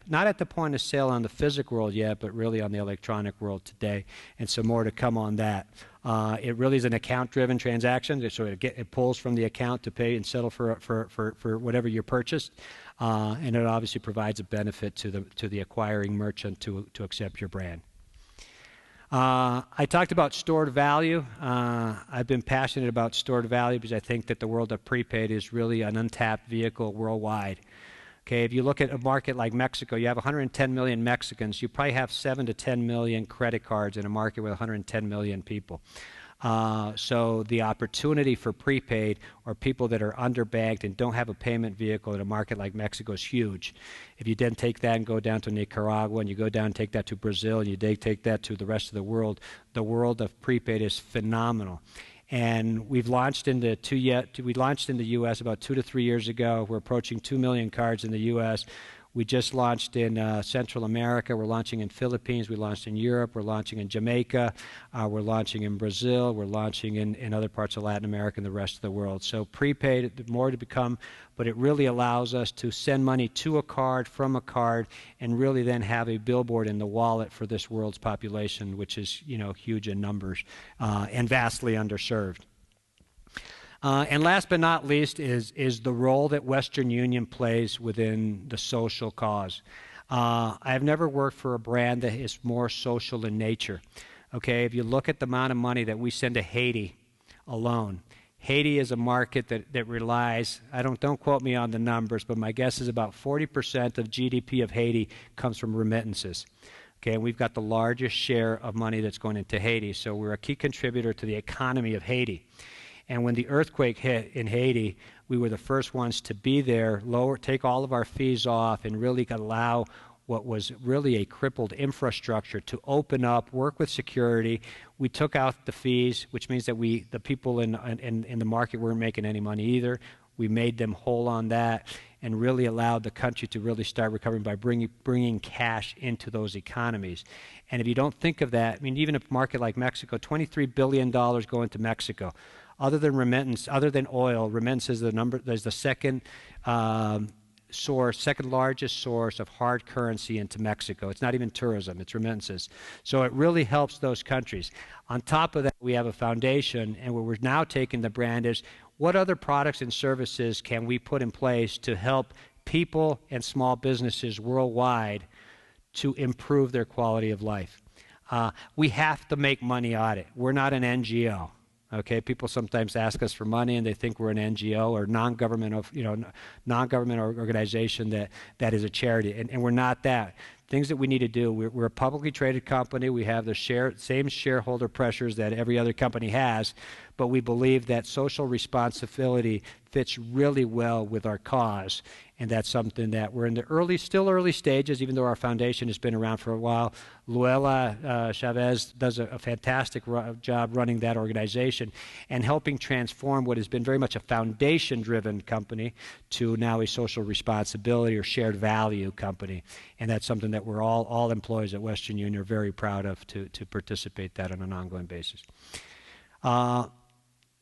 not at the point of sale on the physical world yet, but really on the electronic world today. And so more to come on that. It really is an account-driven transaction, so it pulls from the account to pay and settle for whatever you purchased, and it obviously provides a benefit to the acquiring merchant to accept your brand. I talked about stored value. I've been passionate about stored value because I think that the world of prepaid is really an untapped vehicle worldwide. Okay, if you look at a market like Mexico, you have 110 million Mexicans. You probably have 7 to 10 million credit cards in a market with 110 million people. So the opportunity for prepaid or people that are underbanked and don't have a payment vehicle in a market like Mexico is huge. If you then take that and go down to Nicaragua, and you go down and take that to Brazil, and you take that to the rest of the world of prepaid is phenomenal. And we've launched in the U.S. about 2 to 3 years ago. We're approaching 2 million cards in the U.S. We just launched in Central America. We're launching in Philippines. We launched in Europe. We're launching in Jamaica. We're launching in Brazil. We're launching in other parts of Latin America and the rest of the world. So prepaid, more to become, but it really allows us to send money to a card, from a card, and really then have a billboard in the wallet for this world's population, which is huge in numbers and vastly underserved. And last but not least is the role that Western Union plays within the social cause. I've never worked for a brand that is more social in nature. Okay, if you look at the amount of money that we send to Haiti alone, Haiti is a market that relies, don't quote me on the numbers, but my guess is about 40% of GDP of Haiti comes from remittances. Okay, and we've got the largest share of money that's going into Haiti, so we're a key contributor to the economy of Haiti. And when the earthquake hit in Haiti, we were the first ones to be there, take all of our fees off, and really allow what was really a crippled infrastructure to open up, work with security. We took out the fees, which means that the people in the market weren't making any money either. We made them whole on that and really allowed the country to really start recovering by bringing cash into those economies. And if you don't think of that, even a market like Mexico, $23 billion go into Mexico. Other than remittance, other than oil, remittance is the second largest source of hard currency into Mexico. It's not even tourism, it's remittances. So it really helps those countries. On top of that, we have a foundation, and where we're now taking the brand is, what other products and services can we put in place to help people and small businesses worldwide to improve their quality of life? We have to make money on it. We're not an NGO. Okay, people sometimes ask us for money, and they think we're an NGO or non-government organization that is a charity, and we're not that. Things that we need to do. We're a publicly traded company. We have the same shareholder pressures that every other company has, but we believe that social responsibility fits really well with our cause, and that's something that we're in the still early stages, even though our foundation has been around for a while. Luella Chavez does a fantastic job running that organization and helping transform what has been very much a foundation-driven company to now a social responsibility or shared value company. And that's something that we're all employees at Western Union are very proud of to participate that on an ongoing basis.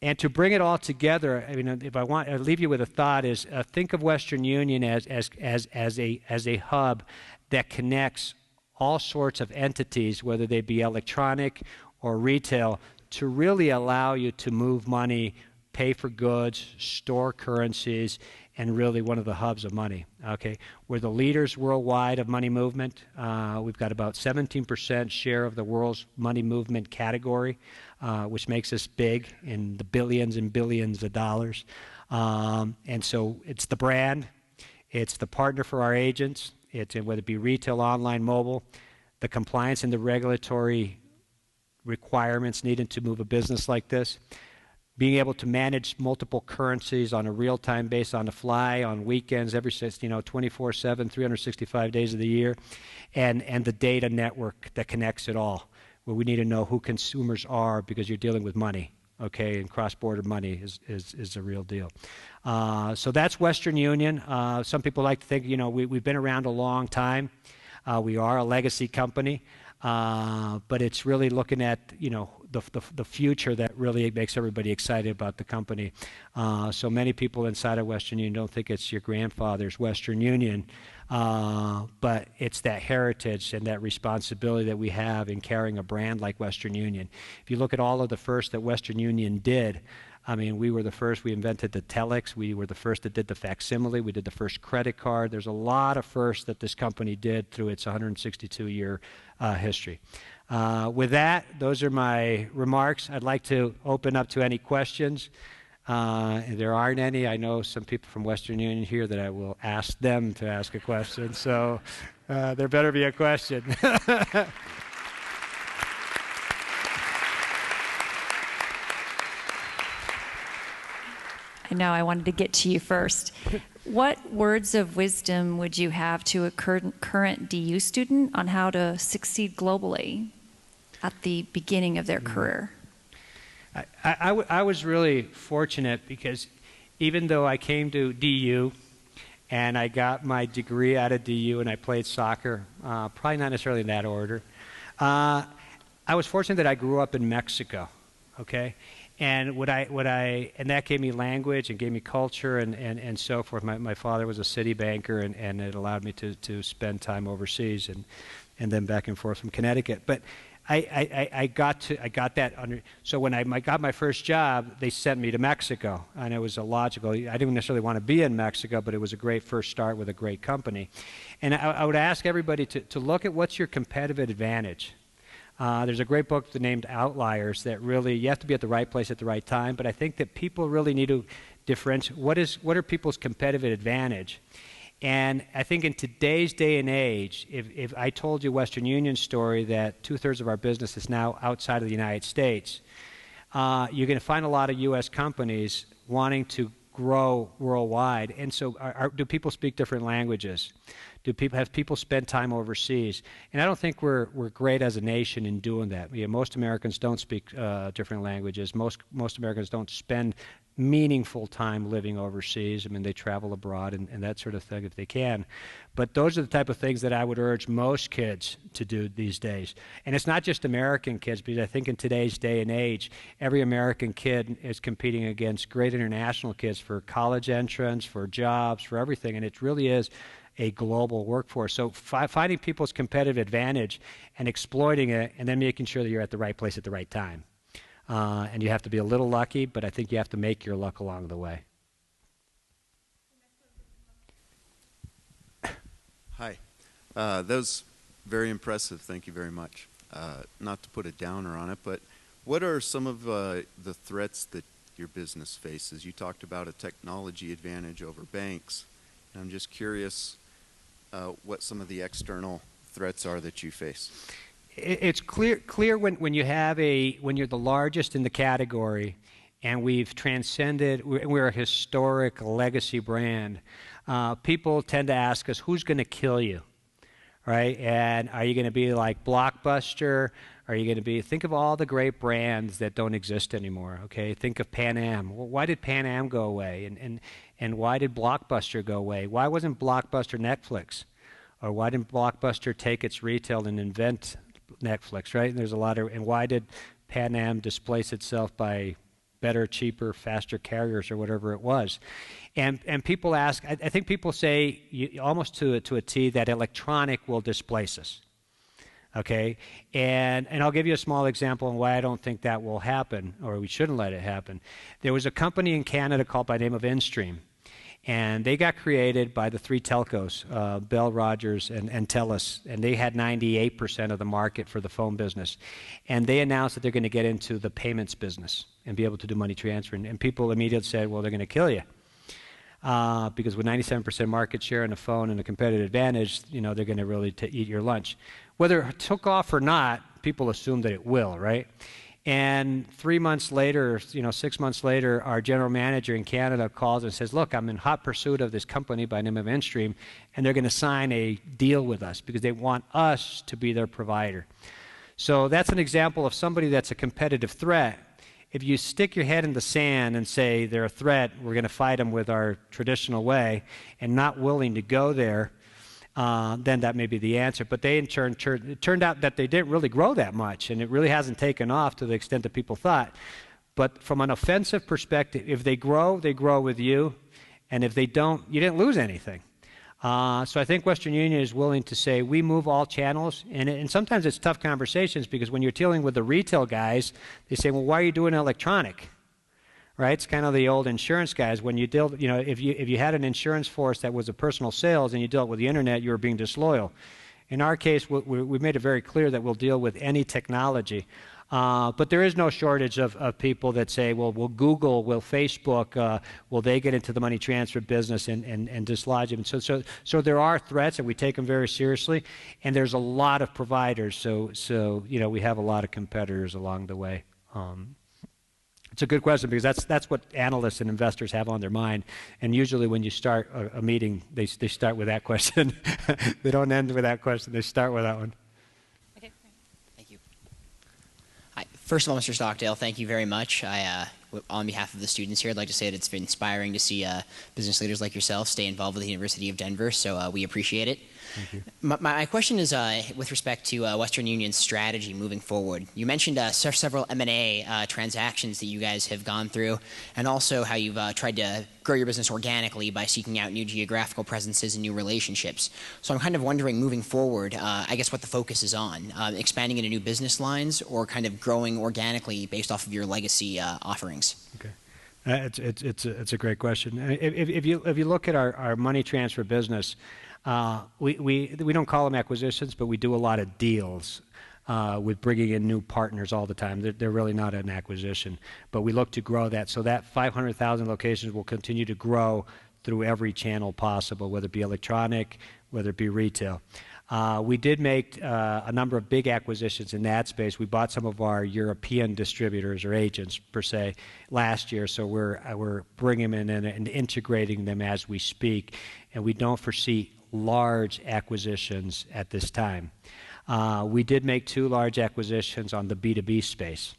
And to bring it all together, if I leave you with a thought is think of Western Union as a hub that connects all sorts of entities, whether they be electronic or retail, to really allow you to move money, pay for goods, store currencies, and really one of the hubs of money. Okay, we're the leaders worldwide of money movement. We've got about 17% share of the world's money movement category, which makes us big in the billions and billions of dollars. And so it's the brand, it's the partner for our agents, it's whether it be retail, online, mobile, the compliance and the regulatory requirements needed to move a business like this. being able to manage multiple currencies on a real-time basis, on the fly, on weekends, every 24/7, 365 days of the year, and the data network that connects it all, where we need to know who consumers are because you're dealing with money, okay, and cross-border money is a real deal. So that's Western Union. Some people like to think, we've been around a long time. We are a legacy company, but it's really looking at, the future that really makes everybody excited about the company. So many people inside of Western Union don't think it's your grandfather's Western Union, but it's that heritage and that responsibility that we have in carrying a brand like Western Union. If you look at all of the first that Western Union did, I mean, we were the first. We invented the telex. We were the first that did the facsimile. We did the first credit card. There's a lot of firsts that this company did through its 162-year history. With that, those are my remarks. I'd like to open up to any questions. If there aren't any, I know some people from Western Union here that I will ask them to ask a question. So there better be a question. I know, I wanted to get to you first. What words of wisdom would you have to a current DU student on how to succeed globally at the beginning of their career? I was really fortunate because even though I came to DU and I got my degree out of DU and I played soccer, probably not necessarily in that order, I was fortunate that I grew up in Mexico, okay? And and that gave me language and gave me culture and so forth. My father was a city banker, and it allowed me to spend time overseas and then back and forth from Connecticut. But I got that under. So when I got my first job, they sent me to Mexico, and it was a logical. I didn't necessarily want to be in Mexico, but it was a great first start with a great company. And I would ask everybody to look at what's your competitive advantage. There's a great book named Outliers that really, you have to be at the right place at the right time, but I think that people really need to differentiate what are people's competitive advantage. And I think in today's day and age, if I told you Western Union's story that 2/3 of our business is now outside of the United States, you're going to find a lot of U.S. companies wanting to grow worldwide. And so do people speak different languages? Have people spend time overseas? And I don't think we're great as a nation in doing that. Most Americans don't speak different languages. Most Americans don't spend meaningful time living overseas. I mean, they travel abroad and that sort of thing if they can. But those are the type of things that I would urge most kids to do these days. And it's not just American kids, because I think in today's day and age, every American kid is competing against great international kids for college entrance, for jobs, for everything. And it really is a global workforce. So finding people's competitive advantage and exploiting it, and then making sure that you're at the right place at the right time. And you have to be a little lucky, but I think you have to make your luck along the way. Hi. That was very impressive. Thank you very much. Not to put a downer on it, but what are some of the threats that your business faces? You talked about a technology advantage over banks. And I'm just curious what some of the external threats are that you face. It's clear when you're the largest in the category, and we've transcended. We're a historic legacy brand. People tend to ask us, "Who's going to kill you?" Right? And are you going to be like Blockbuster? Are you going to be? Think of all the great brands that don't exist anymore. Okay, think of Pan Am. Well, why did Pan Am go away? And why did Blockbuster go away? Why wasn't Blockbuster Netflix? Or why didn't Blockbuster take its retail and invent Netflix, right? And there's a lot of, and why did Pan Am displace itself by better, cheaper, faster carriers or whatever it was? And people ask, I think people say almost to a T that electronic will displace us. Okay, and I'll give you a small example on why I don't think that will happen, or we shouldn't let it happen. There was a company in Canada called by the name of InStream, and they got created by the three telcos, Bell, Rogers, and Telus, and they had 98% of the market for the phone business. And they announced that they're going to get into the payments business and be able to do money transfer. And people immediately said, well, they're going to kill you. Because with 97% market share on the phone and a competitive advantage, they're going to really eat your lunch. Whether it took off or not, people assume that it will, right? And 3 months later, 6 months later, our general manager in Canada calls and says, look, I'm in hot pursuit of this company by the name of InStream, and they're going to sign a deal with us because they want us to be their provider. So that's an example of somebody that's a competitive threat. If you stick your head in the sand and say they're a threat, we're going to fight them with our traditional way, and not willing to go there, then that may be the answer. But they in turn, it turned out that they didn't really grow that much, and it really hasn't taken off to the extent that people thought. But from an offensive perspective, if they grow with you, and if they don't, you didn't lose anything. So I think Western Union is willing to say, we move all channels, and sometimes it's tough conversations because when you're dealing with the retail guys, they say, well, why are you doing electronic? Right? It's kind of the old insurance guys. When you deal, if you had an insurance force that was a personal sales and you dealt with the internet, you were being disloyal. In our case, we made it very clear that we'll deal with any technology. But there is no shortage of people that say, well, will Google, will Facebook, will they get into the money transfer business and dislodge them? So there are threats, and we take them very seriously. And there's a lot of providers, so we have a lot of competitors along the way. It's a good question because that's what analysts and investors have on their mind. And usually when you start a meeting, they start with that question. They don't end with that question. They start with that one. Okay. Thank you. Hi. First of all, Mr. Stockdale, thank you very much. On behalf of the students here, I'd like to say that it's been inspiring to see business leaders like yourself stay involved with the University of Denver, so we appreciate it. Thank you. My question is with respect to Western Union's strategy moving forward. You mentioned several M&A transactions that you guys have gone through, and also how you've tried to grow your business organically by seeking out new geographical presences and new relationships. So I'm kind of wondering, moving forward, I guess what the focus is on, expanding into new business lines or kind of growing organically based off of your legacy offerings? Okay. It's a great question. If you look at our money transfer business, we don't call them acquisitions, but we do a lot of deals with bringing in new partners all the time. They're really not an acquisition, but we look to grow that. So that 500,000 locations will continue to grow through every channel possible, whether it be electronic, whether it be retail. We did make a number of big acquisitions in that space. We bought some of our European distributors or agents, per se, last year, so we're bringing them in and integrating them as we speak, and we don't foresee large acquisitions at this time. We did make 2 large acquisitions on the B2B space.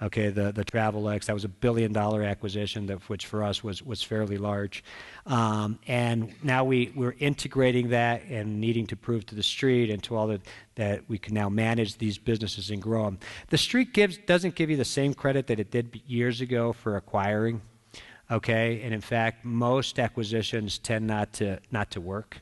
Okay, the TravelX, that was $1 billion acquisition, which for us was fairly large. And now we're integrating that and needing to prove to the street and to all that we can now manage these businesses and grow them. The street doesn't give you the same credit that it did years ago for acquiring. Okay, and in fact, most acquisitions tend not to work.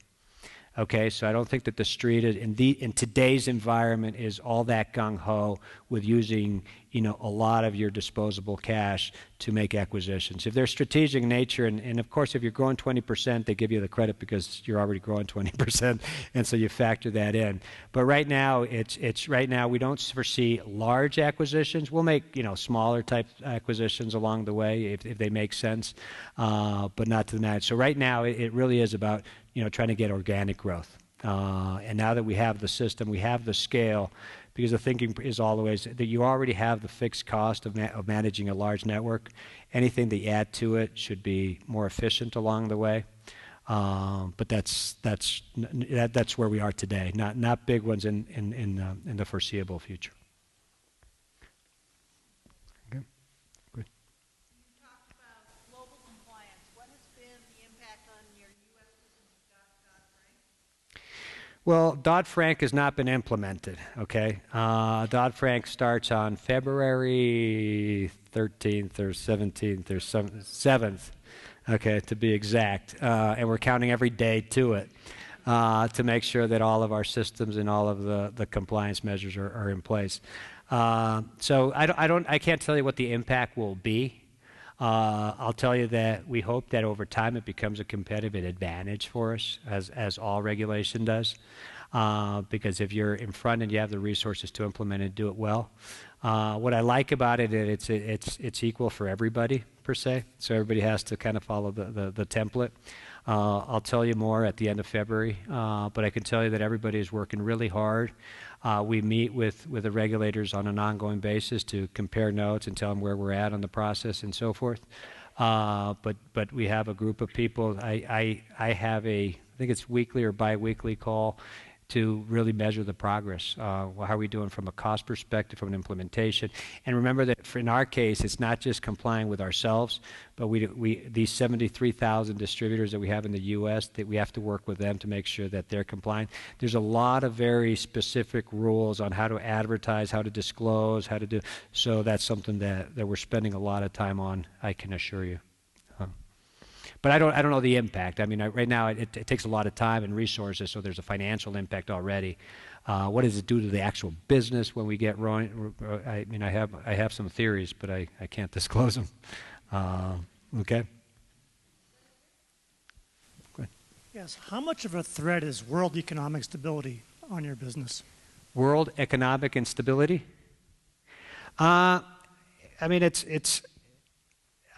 Okay, so I don't think that the street in today's environment is all that gung-ho with using a lot of your disposable cash to make acquisitions. If they're strategic in nature, and of course if you're growing 20%, they give you the credit because you're already growing 20%, and so you factor that in. But right now, right now we don't foresee large acquisitions. We'll make smaller type acquisitions along the way if they make sense, but not to the max. So right now it really is about trying to get organic growth. And now that we have the system, we have the scale, because the thinking is always that you already have the fixed cost of managing a large network. Anything that you add to it should be more efficient along the way. But that's where we are today. Not big ones in the foreseeable future. Okay. Good. You talked about global compliance. What has been the impact on your U.S. business of Dodd-Frank? Well, Dodd-Frank has not been implemented, okay? Dodd-Frank starts on February 13th or 17th or 7th, okay, to be exact. And we're counting every day to it to make sure that all of our systems and all of the compliance measures are in place. So I can't tell you what the impact will be. I'll tell you that we hope that over time it becomes a competitive advantage for us, as all regulation does, because if you're in front and you have the resources to implement it, do it well. What I like about it is it's equal for everybody, per se, so everybody has to kind of follow the template. I'll tell you more at the end of February, but I can tell you that everybody is working really hard. We meet with the regulators on an ongoing basis to compare notes and tell them where we're at on the process and so forth. But we have a group of people. I have I think it's weekly or bi-weekly call to really measure the progress. How are we doing from a cost perspective, from an implementation? And remember that in our case, it's not just complying with ourselves, but these 73,000 distributors that we have in the U.S., that we have to work with them to make sure that they're compliant. There's a lot of very specific rules on how to advertise, how to disclose, how to do. So that's something that we're spending a lot of time on, I can assure you. But I don't know the impact. I mean, right now it takes a lot of time and resources, so there's a financial impact already. What does it do to the actual business when we get rolling? I mean, I have some theories, but I can't disclose them. Okay. Go ahead. Yes. How much of a threat is world economic stability on your business? World economic instability? I mean, it's.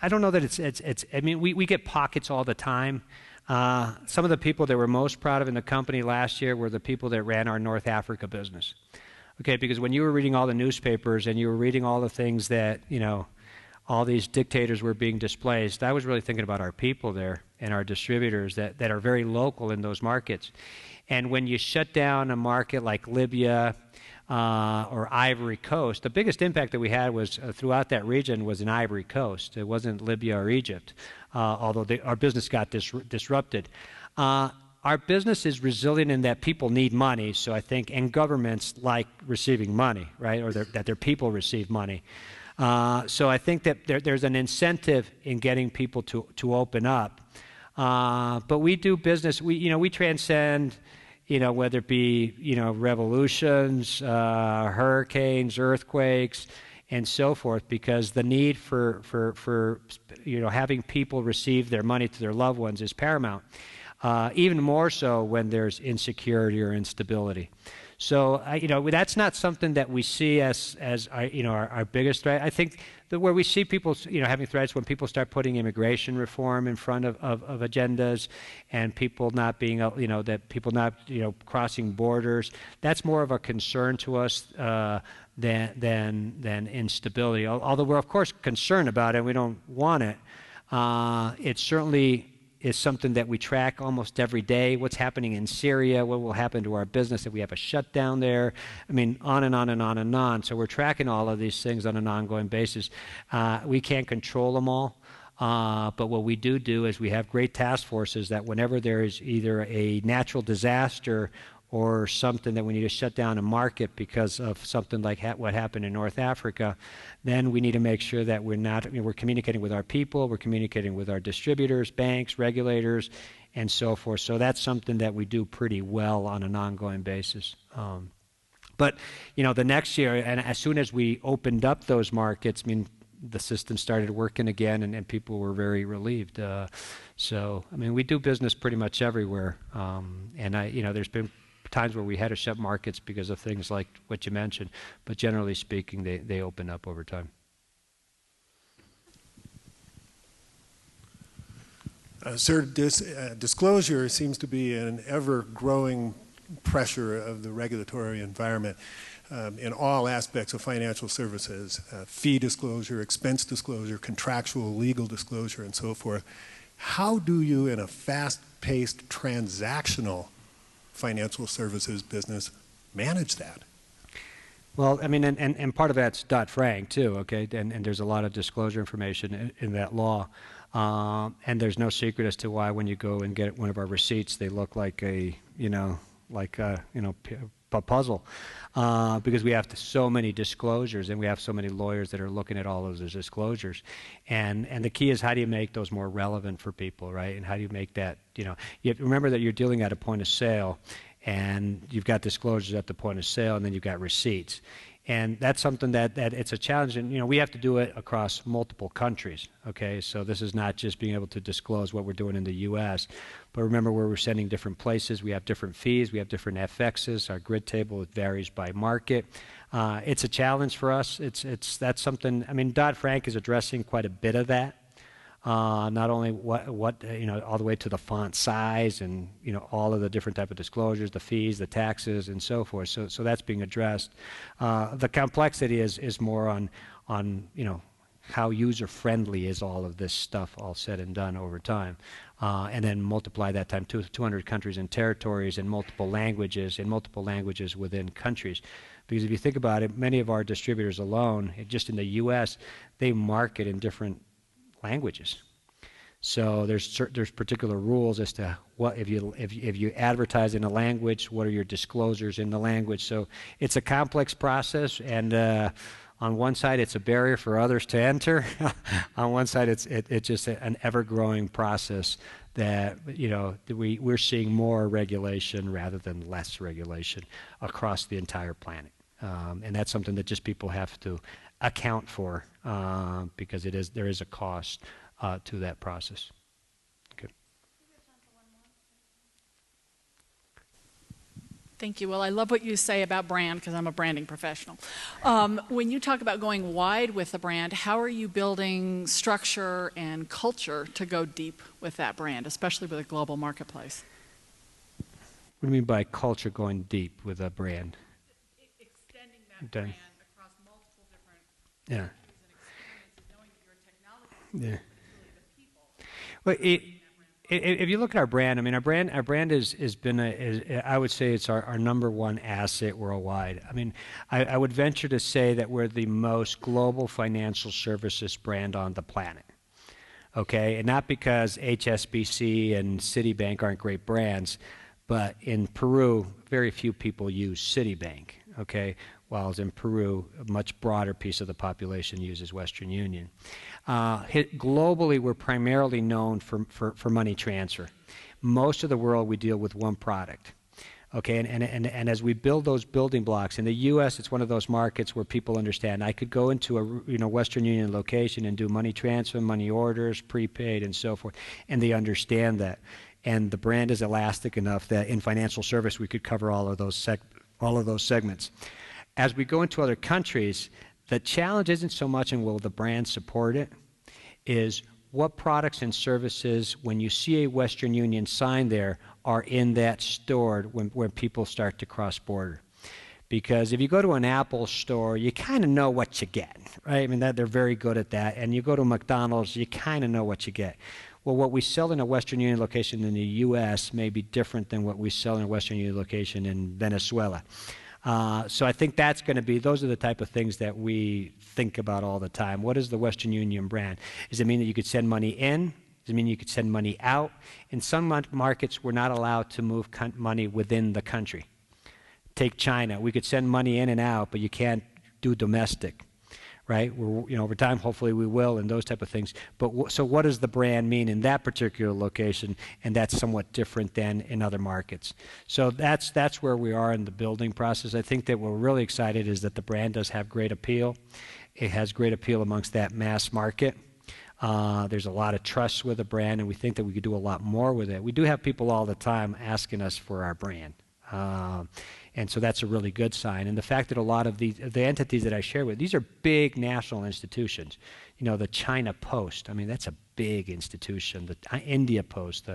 I don't know that it's I mean, we get pockets all the time. Some of the people that we're most proud of in the company last year were the people that ran our North Africa business. Okay, because when you were reading all the newspapers and you were reading all the things that, all these dictators were being displaced, I was really thinking about our people there and our distributors that are very local in those markets. And when you shut down a market like Libya, or Ivory Coast, the biggest impact that we had was throughout that region was in Ivory Coast. It wasn't Libya or Egypt, although our business got disrupted. Our business is resilient in that people need money, so I think, and governments like receiving money, right, or that their people receive money. So I think that there's an incentive in getting people to open up. But we do business, we transcend, whether it be, revolutions, hurricanes, earthquakes, and so forth, because the need for having people receive their money to their loved ones is paramount, even more so when there's insecurity or instability. So, that's not something that we see as our biggest threat. I think that where we see people, having threats when people start putting immigration reform in front of agendas, and people not being, that people not, crossing borders. That's more of a concern to us than instability. Although we're of course concerned about it, we don't want it. It certainly is something that we track almost every day. What's happening in Syria? What will happen to our business if we have a shutdown there? I mean, on and on and on and on. So we're tracking all of these things on an ongoing basis. We can't control them all, but what we do is we have great task forces that whenever there is either a natural disaster or something that we need to shut down a market because of something like what happened in North Africa, then we need to make sure that we're communicating with our people, we're communicating with our distributors, banks, regulators, and so forth. So that's something that we do pretty well on an ongoing basis. But, the next year, and as soon as we opened up those markets, the system started working again, and people were very relieved. So, we do business pretty much everywhere. And there's been times where we had to shut markets because of things like what you mentioned, but generally speaking, they open up over time. Sir, disclosure seems to be an ever-growing pressure of the regulatory environment in all aspects of financial services, fee disclosure, expense disclosure, contractual legal disclosure, and so forth. How do you, in a fast-paced transactional financial services business, manage that? Well, and part of that's Dodd-Frank too, okay? And there's a lot of disclosure information in that law. And there's no secret as to why when you go and get one of our receipts, they look like a puzzle, because we have so many disclosures and we have so many lawyers that are looking at all of those disclosures. And the key is, how do you make those more relevant for people, right? And how do you make that, you have to remember that you're dealing at a point of sale, and you've got disclosures at the point of sale, and then you've got receipts. And that's something that it's a challenge, and we have to do it across multiple countries, okay? So this is not just being able to disclose what we're doing in the U.S., but remember, where we're sending different places, we have different fees, we have different FXs, our grid table, it varies by market. It's a challenge for us. That's something, Dodd-Frank is addressing quite a bit of that. not only all the way to the font size and all of the different type of disclosures, the fees, the taxes, and so forth. So that's being addressed. The complexity is more on how user friendly is all of this stuff all said and done over time, and then multiply that time to 200 countries and territories and multiple languages within countries. Because if you think about it, many of our distributors alone, just in the U.S., they market in different languages. So there's particular rules as to what if you advertise in a language, what are your disclosures in the language. So it's a complex process, and on one side it's a barrier for others to enter. On one side it's just an ever-growing process that we're seeing more regulation rather than less regulation across the entire planet. And that's something that just people have to account for, because there is a cost to that process. Okay. Thank you. Well, I love what you say about brand because I'm a branding professional. When you talk about going wide with the brand, how are you building structure and culture to go deep with that brand, especially with a global marketplace? What do you mean by culture going deep with a brand? Extending that brand across multiple different countries and experiences, knowing that you're a technology, well, if you look at our brand, I mean, our brand has been I would say it's our number one asset worldwide. I mean, I would venture to say that we're the most global financial services brand on the planet. Okay, and not because HSBC and Citibank aren't great brands, but in Peru, very few people use Citibank. Okay, while in Peru, a much broader piece of the population uses Western Union. Globally, we're primarily known for money transfer. Most of the world, we deal with one product. Okay, and as we build those building blocks, in the U.S., it's one of those markets where people understand, I could go into a Western Union location and do money transfer, money orders, prepaid, and so forth, and they understand that. And the brand is elastic enough that in financial service, we could cover all of those segments. As we go into other countries, the challenge isn't so much in will the brand support it, is what products and services, when you see a Western Union sign there, are in that store when people start to cross border. Because if you go to an Apple store, you kind of know what you get, right? I mean, they're very good at that. And you go to McDonald's, you kind of know what you get. Well, what we sell in a Western Union location in the U.S. may be different than what we sell in a Western Union location in Venezuela. So I think those are the type of things that we think about all the time. What is the Western Union brand? Does it mean that you could send money in? Does it mean you could send money out? In some markets, we're not allowed to move money within the country. Take China. We could send money in and out, but you can't do domestic, right? Over time, hopefully we will, and those type of things. But so what does the brand mean in that particular location? And that's somewhat different than in other markets. So that's where we are in the building process. I think that we're really excited is that the brand does have great appeal. It has great appeal amongst that mass market. There's a lot of trust with the brand, and we think that we could do a lot more with it. We do have people all the time asking us for our brand. And so that's a really good sign. And the fact that a lot of the entities that I share with, these are big national institutions. The China Post, I mean, that's a big institution. The India Post,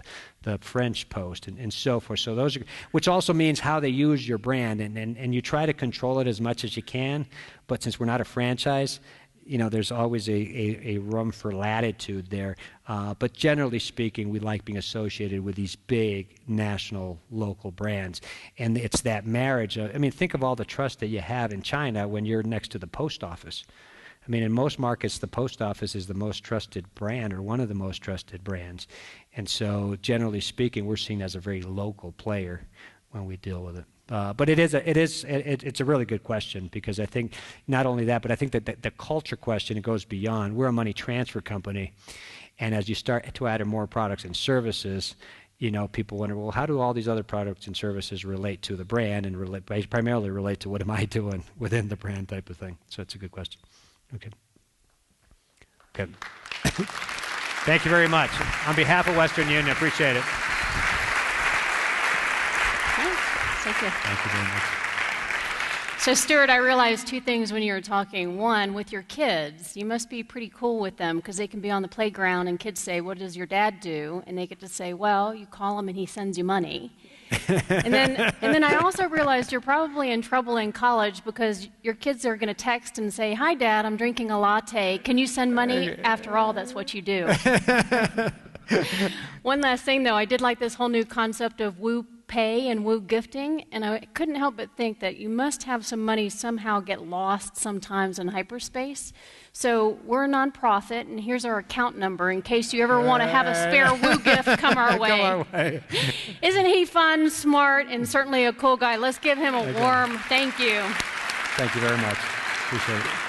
the French Post, and so forth. So those are, which also means how they use your brand. And you try to control it as much as you can. But since we're not a franchise, there's always a room for latitude there. But generally speaking, we like being associated with these big national local brands. And it's that marriage. Think of all the trust that you have in China when you're next to the post office. In most markets, the post office is the most trusted brand or one of the most trusted brands. And so generally speaking, we're seen as a very local player when we deal with it. But it's a really good question, because I think not only that, but I think that the culture question, it goes beyond. We're a money transfer company, and as you start to add more products and services, people wonder, well, how do all these other products and services relate to the brand and primarily relate to what am I doing within the brand type of thing? So it's a good question. Okay. Good. Thank you very much. On behalf of Western Union, appreciate it. Thank you. Thank you very much. So, Stewart, I realized two things when you were talking. One, with your kids, you must be pretty cool with them because they can be on the playground and kids say, "What does your dad do?" And they get to say, "Well, you call him and he sends you money." and then I also realized you're probably in trouble in college because your kids are going to text and say, "Hi, Dad, I'm drinking a latte. Can you send money?" After all, that's what you do. One last thing, though, I did like this whole new concept of woo pay and woo gifting, and I couldn't help but think that you must have some money somehow get lost sometimes in hyperspace. So we're a nonprofit, and here's our account number in case you ever want to have a spare woo gift come our way. Isn't he fun, smart, and certainly a cool guy? Let's give him a warm thank you. Thank you very much. Appreciate it.